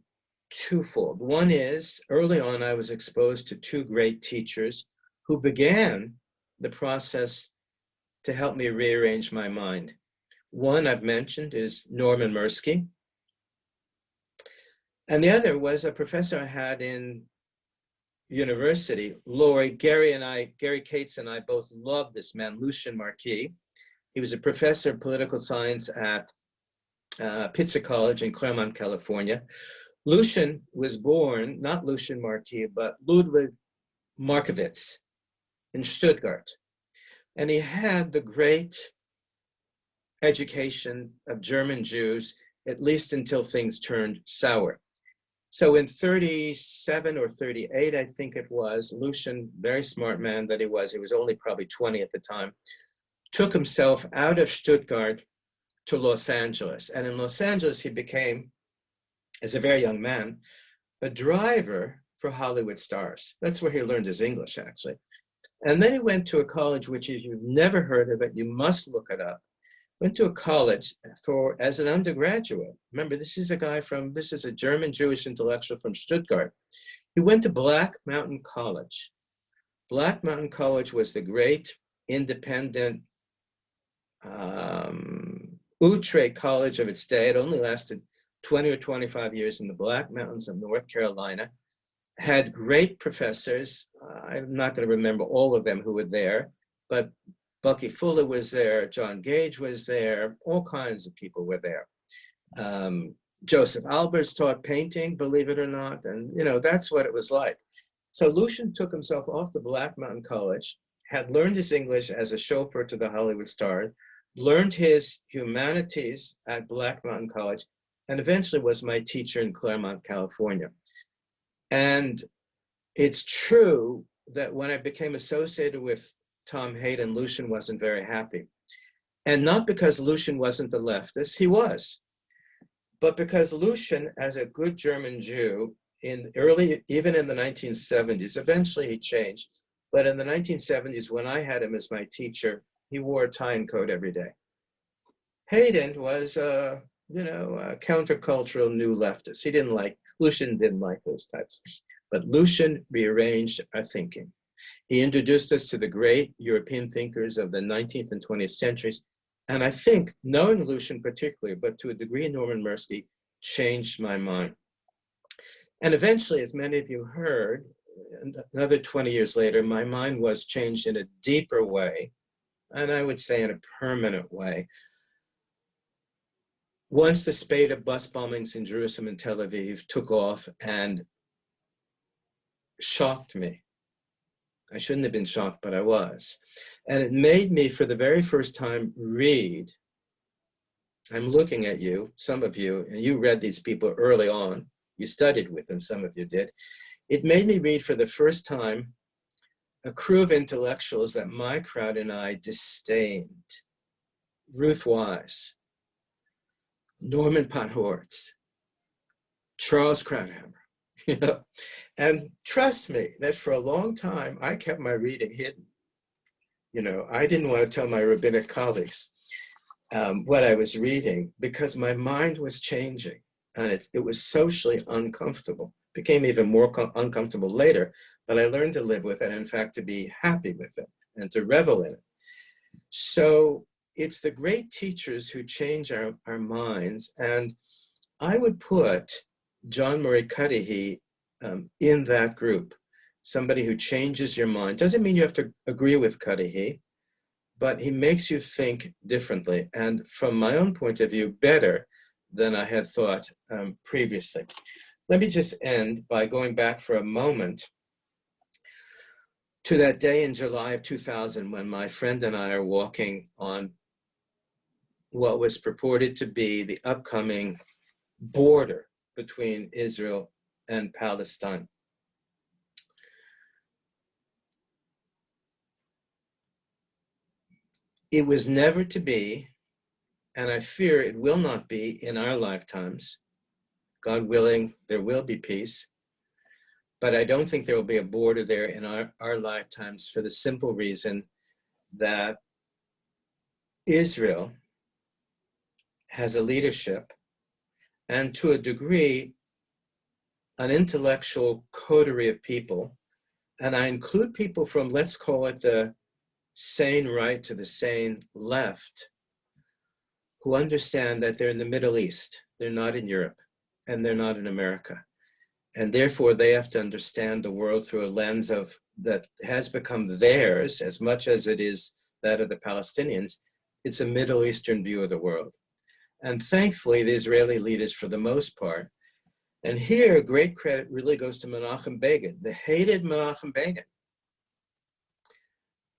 twofold. One is, early on, I was exposed to two great teachers who began the process to help me rearrange my mind. One I've mentioned is Norman Mirsky, and the other was a professor I had in university, Gary Cates and I both loved this man, Lucien Marquis. He was a professor of political science at Pitzer College in Claremont, California. Lucien was born, not Lucien Marquis, but Ludwig Moscowitz in Stuttgart. And he had the great education of German Jews, at least until things turned sour. So in 37 or 38, I think it was, Lucien, very smart man that he was only probably 20 at the time, took himself out of Stuttgart to Los Angeles. And in Los Angeles, he became, as a very young man, a driver for Hollywood stars. That's where he learned his English, actually. And then he went to a college, which if you've never heard of it, you must look it up. Went to a college as an undergraduate. Remember, this is a German Jewish intellectual from Stuttgart. He went to Black Mountain College. Black Mountain College was the great independent outre college of its day. It only lasted 20 or 25 years in the Black Mountains of North Carolina, had great professors. I'm not going to remember all of them who were there, but Bucky Fuller was there, John Gage was there, all kinds of people were there. Joseph Albers taught painting, believe it or not, and that's what it was like. So Lucien took himself off to Black Mountain College, had learned his English as a chauffeur to the Hollywood stars, learned his humanities at Black Mountain College, and eventually was my teacher in Claremont, California. And it's true that when I became associated with Tom Hayden, Lucien wasn't very happy. And not because Lucien wasn't a leftist, he was, but because Lucien, as a good German Jew, even in the 1970s, eventually he changed, but in the 1970s, when I had him as my teacher, he wore a tie and coat every day. Hayden was a countercultural new leftist. Lucien didn't like those types, but Lucien rearranged our thinking. He introduced us to the great European thinkers of the 19th and 20th centuries. And I think, knowing Lucien particularly, but to a degree Norman Mirsky, changed my mind. And eventually, as many of you heard, another 20 years later, my mind was changed in a deeper way, and I would say in a permanent way. Once the spate of bus bombings in Jerusalem and Tel Aviv took off and shocked me. I shouldn't have been shocked, but I was. And it made me, for the very first time, read. I'm looking at you, some of you, and you read these people early on. You studied with them, some of you did. It made me read for the first time a crew of intellectuals that my crowd and I disdained. Ruth Wise, Norman Podhoretz, Charles Krauthammer. And trust me that for a long time, I kept my reading hidden. I didn't want to tell my rabbinic colleagues what I was reading because my mind was changing and it was socially uncomfortable. It became even more uncomfortable later, but I learned to live with it, and in fact, to be happy with it and to revel in it. So it's the great teachers who change our minds. And I would put John Murray Cudahy in that group. Somebody who changes your mind. Doesn't mean you have to agree with Cudahy, but he makes you think differently. And from my own point of view, better than I had thought previously. Let me just end by going back for a moment to that day in July of 2000 when my friend and I are walking on what was purported to be the upcoming border between Israel and Palestine. It was never to be, and I fear it will not be in our lifetimes. God willing, there will be peace. But I don't think there will be a border there in our lifetimes for the simple reason that Israel has a leadership and to a degree, an intellectual coterie of people. And I include people from, let's call it the sane right to the sane left, who understand that they're in the Middle East. They're not in Europe and they're not in America. And therefore they have to understand the world through a lens of that has become theirs as much as it is that of the Palestinians. It's a Middle Eastern view of the world. And thankfully, the Israeli leaders, for the most part, and here great credit really goes to Menachem Begin, the hated Menachem Begin,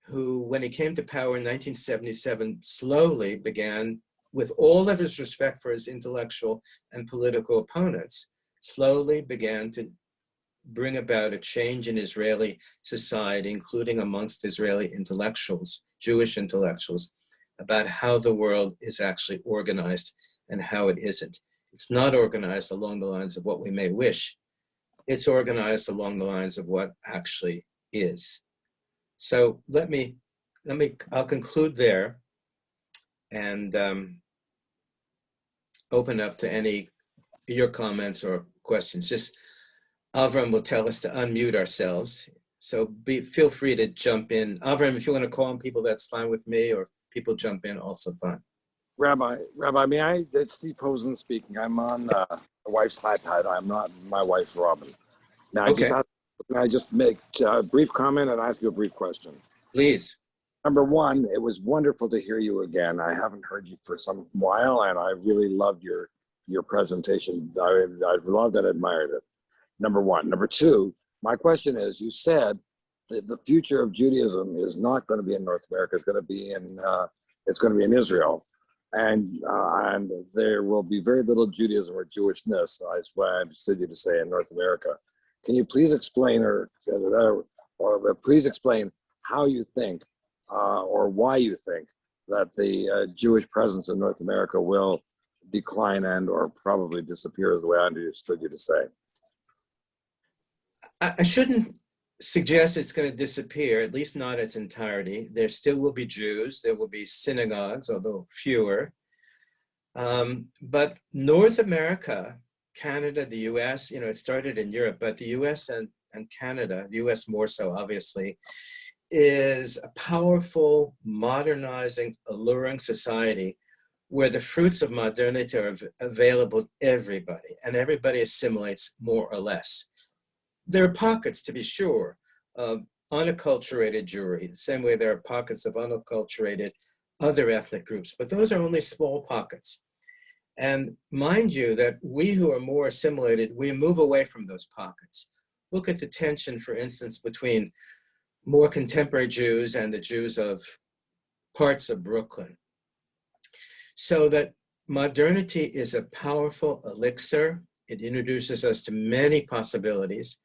who, when he came to power in 1977, slowly began, with all of his respect for his intellectual and political opponents, slowly began to bring about a change in Israeli society, including amongst Israeli intellectuals, Jewish intellectuals, about how the world is actually organized and how it isn't. It's not organized along the lines of what we may wish. It's organized along the lines of what actually is. So I'll conclude there and open up to your comments or questions. Just Avram will tell us to unmute ourselves. So feel free to jump in. Avram, if you want to call on people, that's fine with me, or people jump in, also fine. Rabbi, it's Steve Posen speaking. I'm on my wife's iPad. I'm not my wife, Robin. Now, Okay. I just make a brief comment and ask you a brief question? Please. Number one, it was wonderful to hear you again. I haven't heard you for some while, and I really loved your presentation. I loved and admired it. Number one. Number two, my question is, you said that the future of Judaism is not going to be in North America. It's going to be in Israel. And there will be very little Judaism or Jewishness, is what I understood you to say, in North America. Can you please explain, or please explain how you think, or why you think that the Jewish presence in North America will decline and or probably disappear, is the way I understood you to say? I shouldn't suggest it's going to disappear, at least not its entirety. There still will be Jews, there will be synagogues, although fewer. But North America, Canada, the US, it started in Europe, but the US and Canada, the US more so obviously, is a powerful, modernizing, alluring society where the fruits of modernity are available to everybody, and everybody assimilates more or less. There are pockets, to be sure, of unacculturated Jewry, the same way there are pockets of unacculturated other ethnic groups, but those are only small pockets. And mind you that we who are more assimilated, we move away from those pockets. Look at the tension, for instance, between more contemporary Jews and the Jews of parts of Brooklyn. So that modernity is a powerful elixir. It introduces us to many possibilities.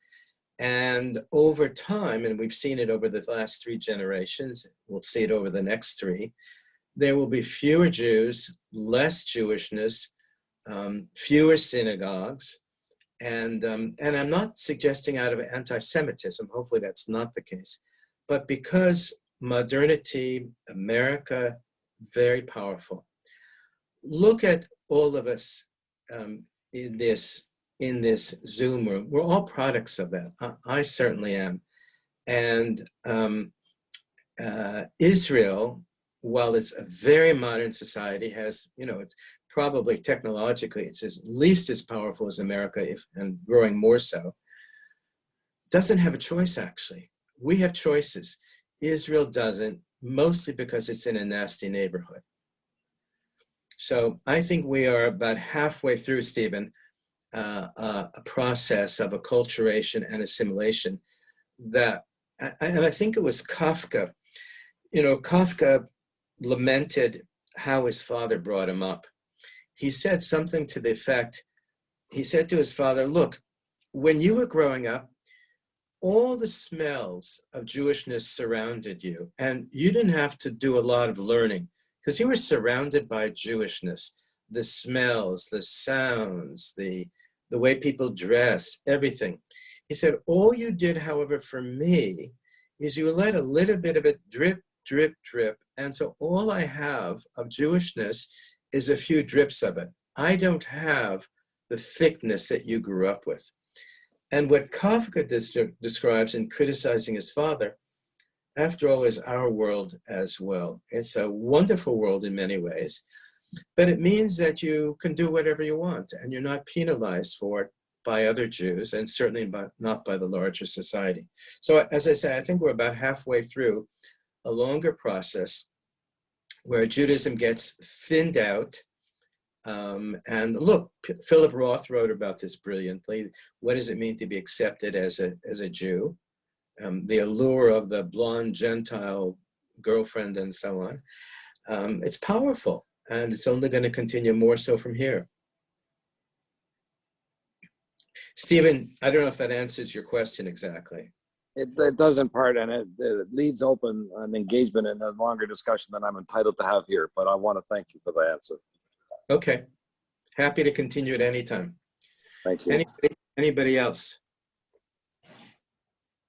And over time, and we've seen it over the last 3 generations, we'll see it over the next 3, there will be fewer Jews, less Jewishness, fewer synagogues. And I'm not suggesting out of anti-Semitism, hopefully that's not the case, but because modernity, America, very powerful. Look at all of us in this Zoom room. We're all products of that. I certainly am. And Israel, while it's a very modern society, has, it's probably technologically, it's at least as powerful as America, and growing more so, doesn't have a choice, actually. We have choices. Israel doesn't, mostly because it's in a nasty neighborhood. So I think we are about halfway through, Stephen, a process of acculturation and assimilation that, and I think it was Kafka. Kafka lamented how his father brought him up. He said something to the effect, he said to his father, look, when you were growing up, all the smells of Jewishness surrounded you, and you didn't have to do a lot of learning because you were surrounded by Jewishness, the smells, the sounds, the way people dressed, everything. He said, all you did, however, for me, is you let a little bit of it drip, drip, drip. And so all I have of Jewishness is a few drips of it. I don't have the thickness that you grew up with. And what Kafka describes in criticizing his father, after all, is our world as well. It's a wonderful world in many ways, but it means that you can do whatever you want and you're not penalized for it by other Jews, and certainly not by the larger society. So as I say, I think we're about halfway through a longer process where Judaism gets thinned out. And look, Philip Roth wrote about this brilliantly. What does it mean to be accepted as a Jew? The allure of the blonde Gentile girlfriend and so on. It's powerful, and it's only going to continue more so from here. Stephen, I don't know if that answers your question exactly. It does in part, and it leads open an engagement in a longer discussion than I'm entitled to have here, but I want to thank you for the answer. Okay. Happy to continue at any time. Thank you. Anybody else?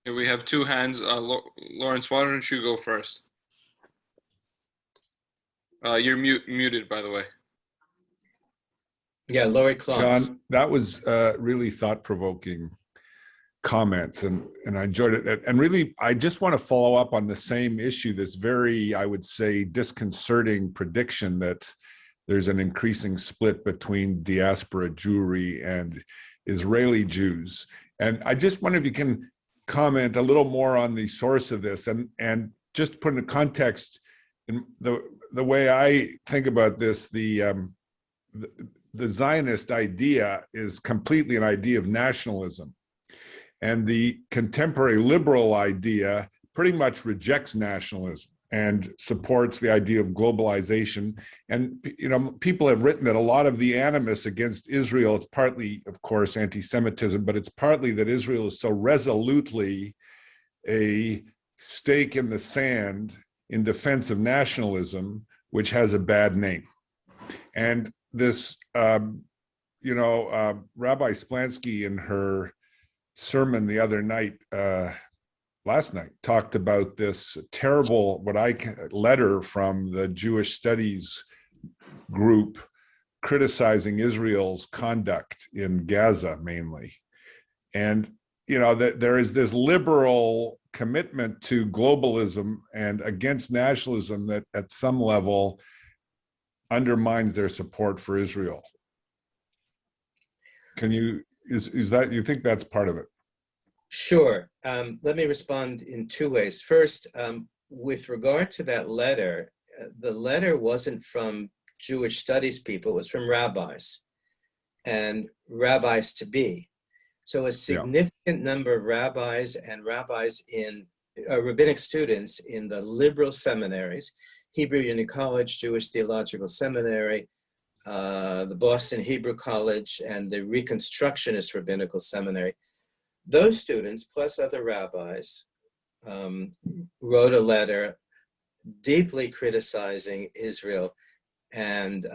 Okay, we have two hands. Lawrence, why don't you go first? You're muted, by the way. Yeah, Laurie Klontz. John, that was really thought-provoking comments, and I enjoyed it. And really, I just want to follow up on the same issue, this very, I would say, disconcerting prediction that there's an increasing split between diaspora Jewry and Israeli Jews. And I just wonder if you can comment a little more on the source of this, and just put into context, in the way I think about this, the Zionist idea is completely an idea of nationalism. And the contemporary liberal idea pretty much rejects nationalism and supports the idea of globalization. And people have written that a lot of the animus against Israel, it's partly, of course, anti-Semitism, but it's partly that Israel is so resolutely a stake in the sand in defense of nationalism, which has a bad name. And this, Rabbi Splansky in her sermon the other night, last night, talked about this terrible, letter from the Jewish Studies group criticizing Israel's conduct in Gaza mainly. And, that there is this liberal commitment to globalism and against nationalism that at some level undermines their support for Israel. Is that, you think that's part of it? Sure. Let me respond in two ways. First, with regard to that letter, the letter wasn't from Jewish studies people, it was from rabbis and rabbis to be. So a significant number of rabbis and rabbis in rabbinic students in the liberal seminaries, Hebrew Union College, Jewish Theological Seminary, the Boston Hebrew College, and the Reconstructionist Rabbinical Seminary. Those students, plus other rabbis, wrote a letter deeply criticizing Israel, and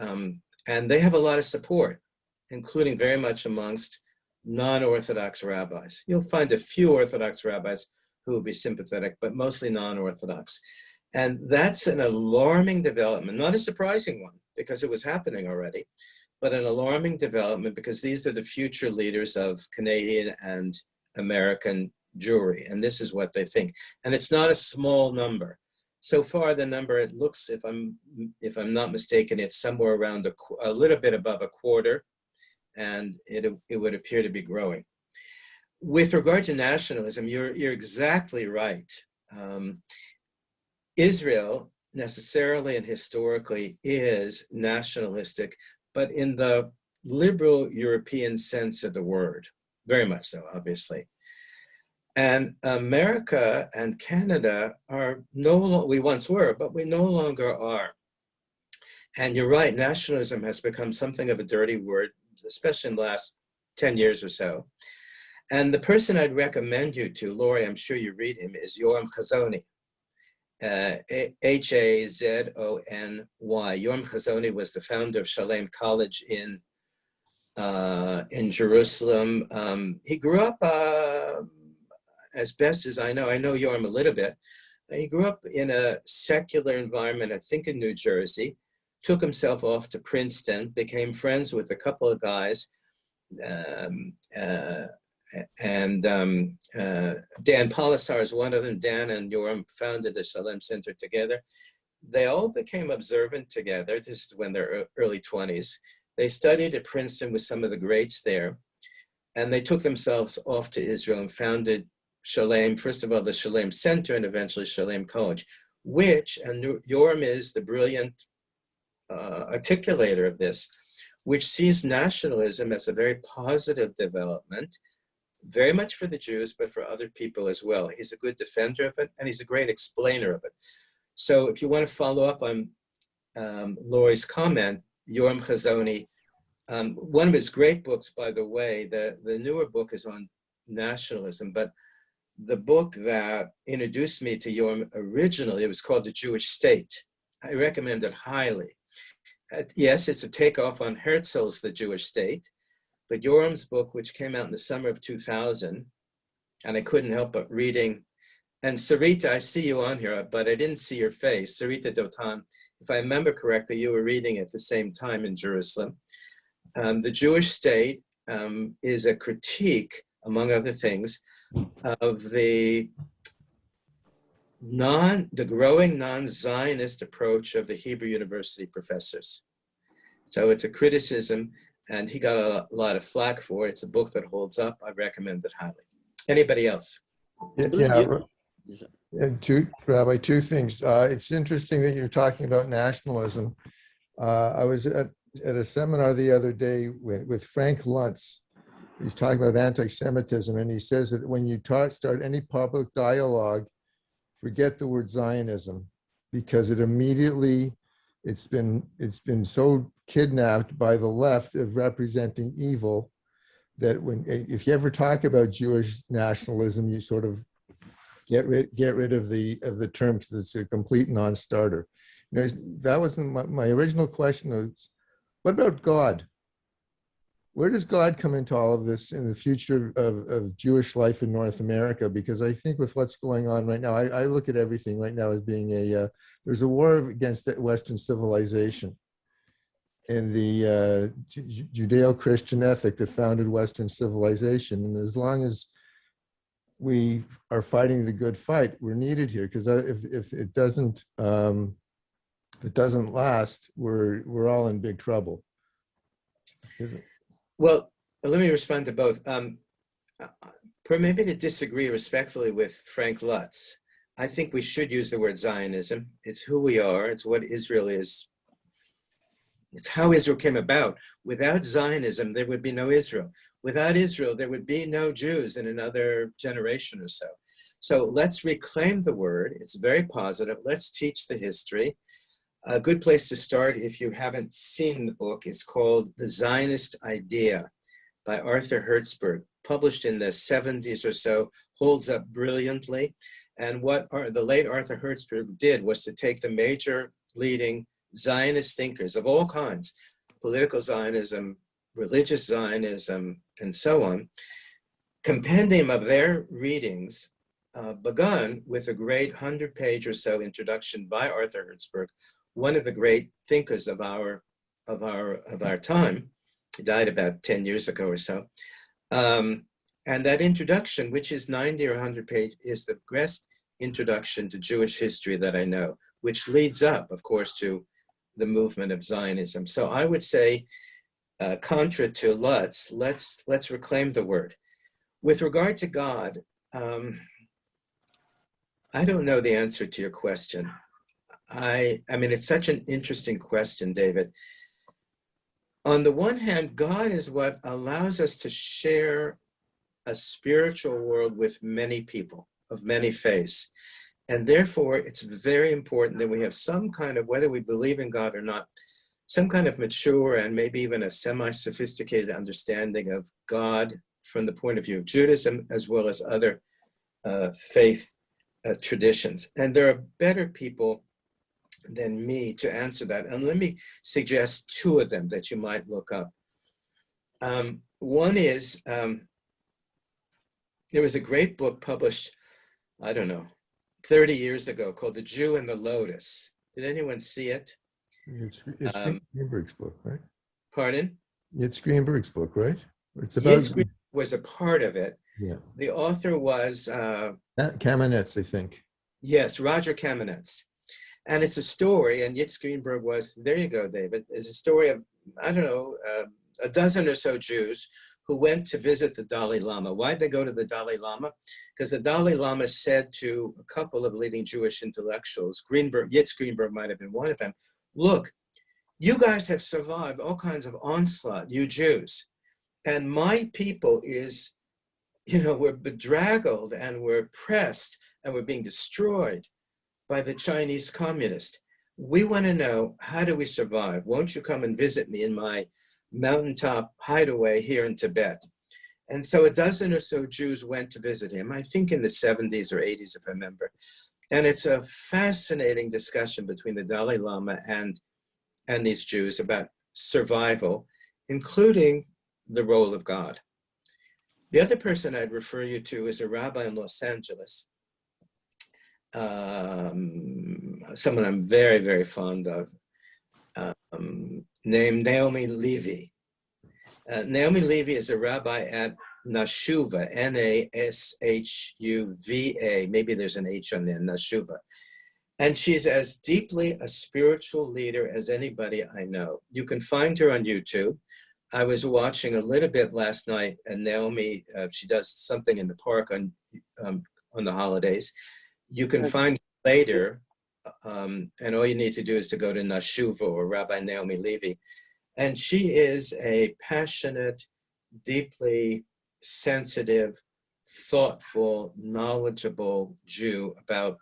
they have a lot of support, including very much amongst non-Orthodox rabbis. You'll find a few Orthodox rabbis who will be sympathetic, but mostly non-Orthodox. And that's an alarming development, not a surprising one, because it was happening already, but an alarming development because these are the future leaders of Canadian and American Jewry, and this is what they think. And it's not a small number. So far, the number, it looks, if I'm not mistaken, it's somewhere around a little bit above a quarter, and it would appear to be growing. With regard to nationalism, you're exactly right. Israel necessarily and historically is nationalistic, but in the liberal European sense of the word, very much so, obviously. And America and Canada are we once were, but we no longer are. And you're right, nationalism has become something of a dirty word, especially in the last 10 years or so. And the person I'd recommend you to, Lori, I'm sure you read him, is Yoram Chazoni, Hazony. Yoram Chazoni was the founder of Shalem College in Jerusalem. He grew up, as best as I know Yoram a little bit. He grew up in a secular environment, I think in New Jersey, took himself off to Princeton, became friends with a couple of guys, Dan Polisar is one of them. Dan and Yoram founded the Shalem Center together. They all became observant together. This is when they're early 20s. They studied at Princeton with some of the greats there, and they took themselves off to Israel and founded Shalem, first of all, the Shalem Center, and eventually Shalem College, which, and Yoram is the brilliant articulator of this, which sees nationalism as a very positive development, very much for the Jews, but for other people as well. He's a good defender of it, and he's a great explainer of it. So if you want to follow up on Lori's comment, Yoram Chazoni, one of his great books, by the way, the newer book is on nationalism, but the book that introduced me to Yoram originally, it was called The Jewish State. I recommend it highly. Yes, it's a takeoff on Herzl's The Jewish State, but Yoram's book, which came out in the summer of 2000, and I couldn't help but reading, and Sarita, I see you on here, but I didn't see your face. Sarita Dotan, if I remember correctly, you were reading at the same time in Jerusalem. The Jewish State is a critique, among other things, of the growing non-Zionist approach of the Hebrew University professors. So it's a criticism, and he got a lot of flack for it. It's a book that holds up. I recommend it highly. Anybody else? Rabbi, two things. It's interesting that you're talking about nationalism. I was at a seminar the other day with Frank Luntz. He's talking about anti-Semitism, and he says that when you start any public dialogue, forget the word Zionism, because it immediately, it's been so kidnapped by the left of representing evil that if you ever talk about Jewish nationalism, you sort of get rid of the term, because it's a complete non-starter. That wasn't my original question. Was, what about God? Where does God come into all of this in the future of Jewish life in North America? Because I think with what's going on right now, I look at everything right now as being there's a war against Western civilization and the Judeo-Christian ethic that founded Western civilization. And as long as we are fighting the good fight, we're needed here, because if it doesn't last, we're all in big trouble. Well, let me respond to both. Maybe to disagree respectfully with Frank Lutz, I think we should use the word Zionism. It's who we are. It's what Israel is. It's how Israel came about. Without Zionism, there would be no Israel. Without Israel, there would be no Jews in another generation or so. So let's reclaim the word. It's very positive. Let's teach the history. A good place to start, if you haven't seen the book, is called The Zionist Idea by Arthur Hertzberg, published in the 70s or so, holds up brilliantly. And what the late Arthur Hertzberg did was to take the major leading Zionist thinkers of all kinds, political Zionism, religious Zionism, and so on, compendium of their readings, begun with a great 100-page or so introduction by Arthur Hertzberg, one of the great thinkers of our time. He died about 10 years ago or so. And that introduction, which is 90 or 100 pages, is the best introduction to Jewish history that I know, which leads up, of course, to the movement of Zionism. So I would say, contra to Lutz, let's reclaim the word. With regard to God, I don't know the answer to your question. I mean, it's such an interesting question, David. On the one hand, God is what allows us to share a spiritual world with many people of many faiths. And therefore, it's very important that we have some kind of, whether we believe in God or not, some kind of mature and maybe even a semi-sophisticated understanding of God from the point of view of Judaism, as well as other faith traditions. And there are better people than me to answer that. And let me suggest two of them that you might look up. One is, there was a great book published, I don't know, 30 years ago called The Jew and the Lotus. Did anyone see it? It's Greenberg's book, right? Pardon? It's Greenberg's book, right? It's about. Yitzhak Greenberg was a part of it. Yeah. The author was Kamenetz, I think. Yes, Roger Kamenetz. And it's a story, and Yitzhak Greenberg was, there you go, David, it's a story of, I don't know, a dozen or so Jews who went to visit the Dalai Lama. Why'd they go to the Dalai Lama? Because the Dalai Lama said to a couple of leading Jewish intellectuals, Yitzhak Greenberg might have been one of them, look, you guys have survived all kinds of onslaught, you Jews. And my people is, we're bedraggled and we're oppressed and we're being destroyed by the Chinese communists. We want to know, how do we survive? Won't you come and visit me in my mountaintop hideaway here in Tibet? And so a dozen or so Jews went to visit him, I think in the 70s or 80s, if I remember. And it's a fascinating discussion between the Dalai Lama and these Jews about survival, including the role of God. The other person I'd refer you to is a rabbi in Los Angeles, someone I'm very, very fond of, named Naomi Levy. Naomi Levy is a rabbi at Nashuva, Nashuva, maybe there's an H on there, Nashuva. And she's as deeply a spiritual leader as anybody I know. You can find her on YouTube. I was watching a little bit last night, and Naomi, she does something in the park on the holidays. You can find her later, and all you need to do is to go to Nashuva or Rabbi Naomi Levy. And she is a passionate, deeply sensitive, thoughtful, knowledgeable Jew about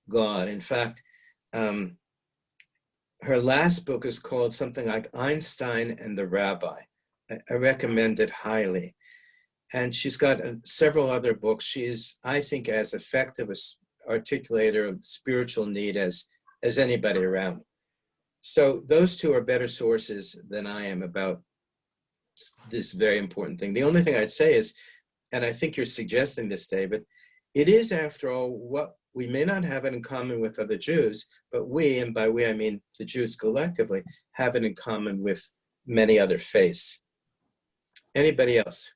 God. In fact, her last book is called something like Einstein and the Rabbi. I recommend it highly. And she's got several other books. She's, I think, as effective an articulator of spiritual need as anybody around. So those two are better sources than I am about this very important thing. The only thing I'd say is, and I think you're suggesting this, David, it is, after all, what we may not have it in common with other Jews, but we, and by we I mean the Jews collectively, have it in common with many other faiths. Anybody else?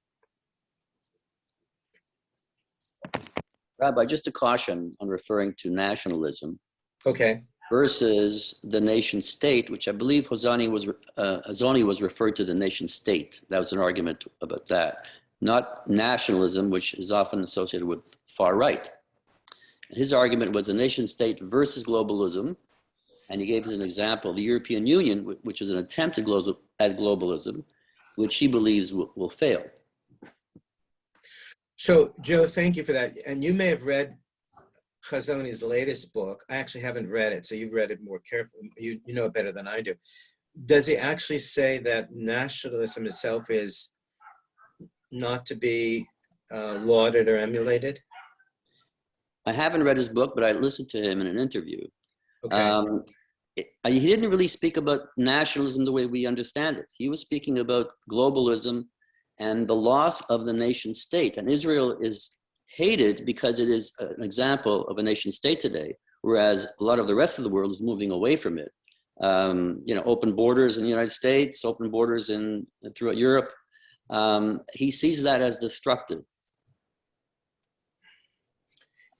Rabbi, just a caution on referring to nationalism. Okay. Versus the nation state, which I believe Hazani was referred to the nation state. That was an argument about that, not nationalism, which is often associated with far right. And his argument was the nation state versus globalism. And he gave us an example, the European Union, which is an attempt at globalism, which he believes will fail. So, Joe, thank you for that. And you may have read Chazoni's latest book. I actually haven't read it, so you've read it more carefully. You know it better than I do. Does he actually say that nationalism itself is not to be lauded or emulated? I haven't read his book, but I listened to him in an interview. Okay. He didn't really speak about nationalism the way we understand it. He was speaking about globalism and the loss of the nation state. And Israel is hated because it is an example of a nation state today, whereas a lot of the rest of the world is moving away from it. Open borders in the United States, open borders throughout Europe. He sees that as destructive.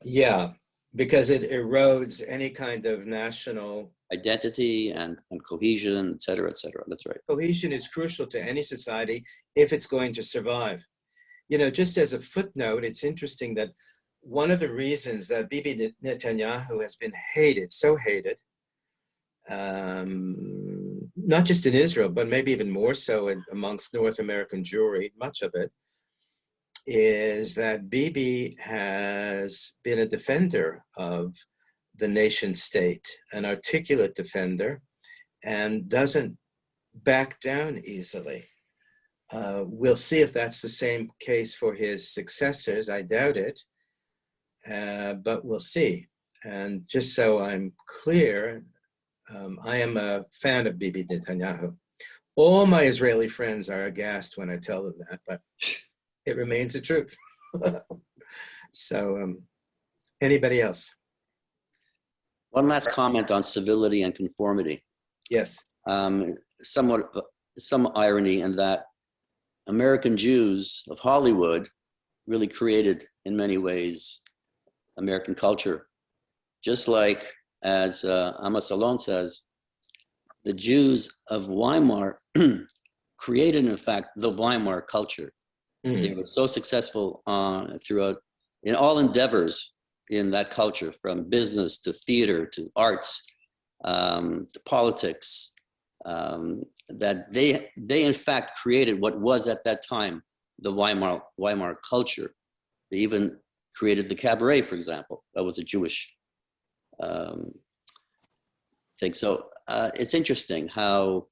Yeah, Because it erodes any kind of national Identity and cohesion, et cetera, et cetera. That's right. cohesion is crucial to any society if it's going to survive. You know, just as a footnote, it's interesting that one of the reasons that Bibi Netanyahu has been hated, so hated, not just in Israel, but maybe even more so amongst North American Jewry, much of it, is that Bibi has been a defender of the nation state, an articulate defender, and doesn't back down easily. We'll see if that's the same case for his successors. I doubt it, but we'll see. And just so I'm clear, I am a fan of Bibi Netanyahu. All my Israeli friends are aghast when I tell them that, but it remains the truth. So, anybody else? One last comment on civility and conformity. Yes. Somewhat, some irony in that American Jews of Hollywood really created, in many ways, American culture. Just like, as Amos Alon says, the Jews of Weimar created, in fact, the Weimar culture. They were so successful throughout, in all endeavors in that culture, from business to theater to arts to politics, that they in fact created what was at that time the Weimar culture. They even created the cabaret, for example. That was a Jewish thing. So it's interesting how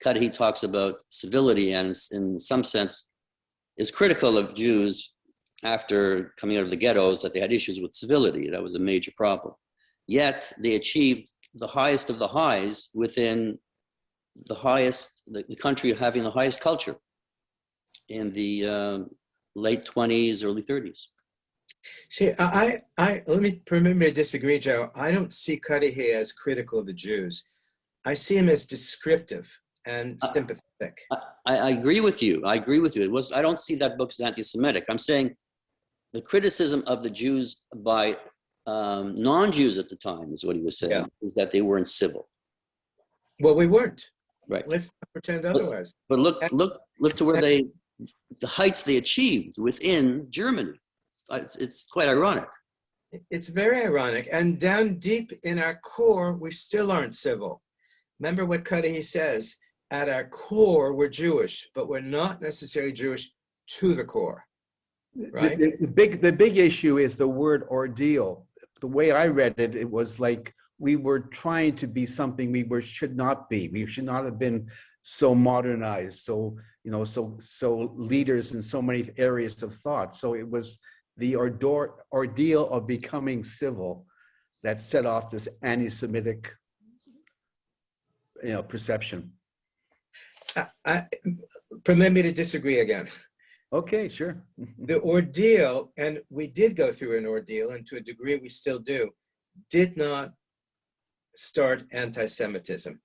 Kadhi talks about civility, and in some sense is critical of Jews after coming out of the ghettos, that they had issues with civility. That was a major problem. Yet they achieved the highest of the highs within the country having the highest culture in the late 20s, early 30s. See, let me permit me to disagree, Joe. I don't see Kadhi as critical of the Jews. I see him as descriptive and sympathetic. I agree with you. I agree with you. I don't see that book as anti-Semitic. I'm saying the criticism of the Jews by non-Jews at the time is what he was saying, is that they weren't civil. Well, we weren't. Right. Let's not pretend otherwise. But look to where the heights they achieved within Germany. It's quite ironic. It's very ironic. And down deep in our core, we still aren't civil. Remember what Kadhi says, at our core, we're Jewish, but we're not necessarily Jewish to the core, right? The big issue is the word ordeal. The way I read it, it was like we were trying to be something we should not be. We should not have been so modernized, so leaders in so many areas of thought. So it was the ordeal of becoming civil that set off this anti-Semitic, perception. Permit me to disagree again. Okay, sure. The ordeal, and we did go through an ordeal, and to a degree we still do, did not start anti-Semitism.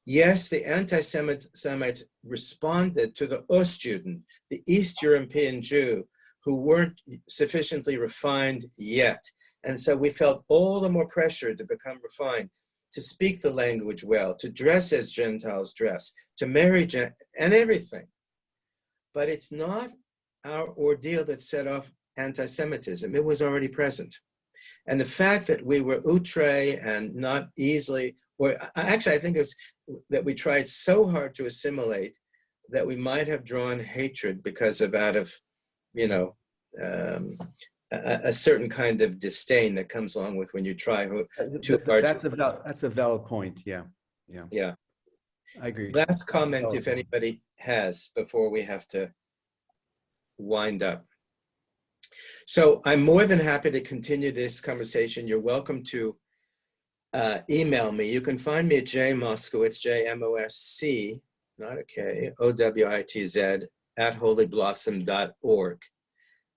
Yes, the anti-Semites responded to the Ostjuden, the East European Jew, who weren't sufficiently refined yet. And so we felt all the more pressure to become refined, to speak the language well, to dress as Gentiles dress, to marry and everything. But it's not our ordeal that set off anti-Semitism. It was already present. And the fact that we were outre and not easily, or actually I think it's that we tried so hard to assimilate that we might have drawn hatred because of a certain kind of disdain that comes along with when you try too hard. That's a valid point. Yeah. I agree. Last comment, if anybody has, before we have to wind up. So I'm more than happy to continue this conversation. You're welcome to email me. You can find me at Moscowitz, JMOSC, not a K, OWITZ, @holyblossom.org.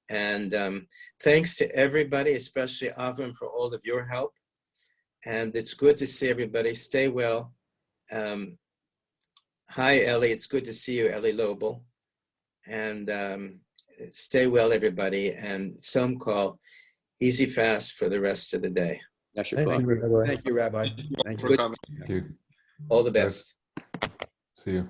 And thanks to everybody, especially Avram, for all of your help. And it's good to see everybody. Stay well. Hi, Ellie. It's good to see you, Ellie Lobel. And stay well, everybody. And some call easy fast for the rest of the day. Yasher Thank koach. you, Rabbi. Thank you, Rabbi. Thank you. For coming. Dude, All the best. see you.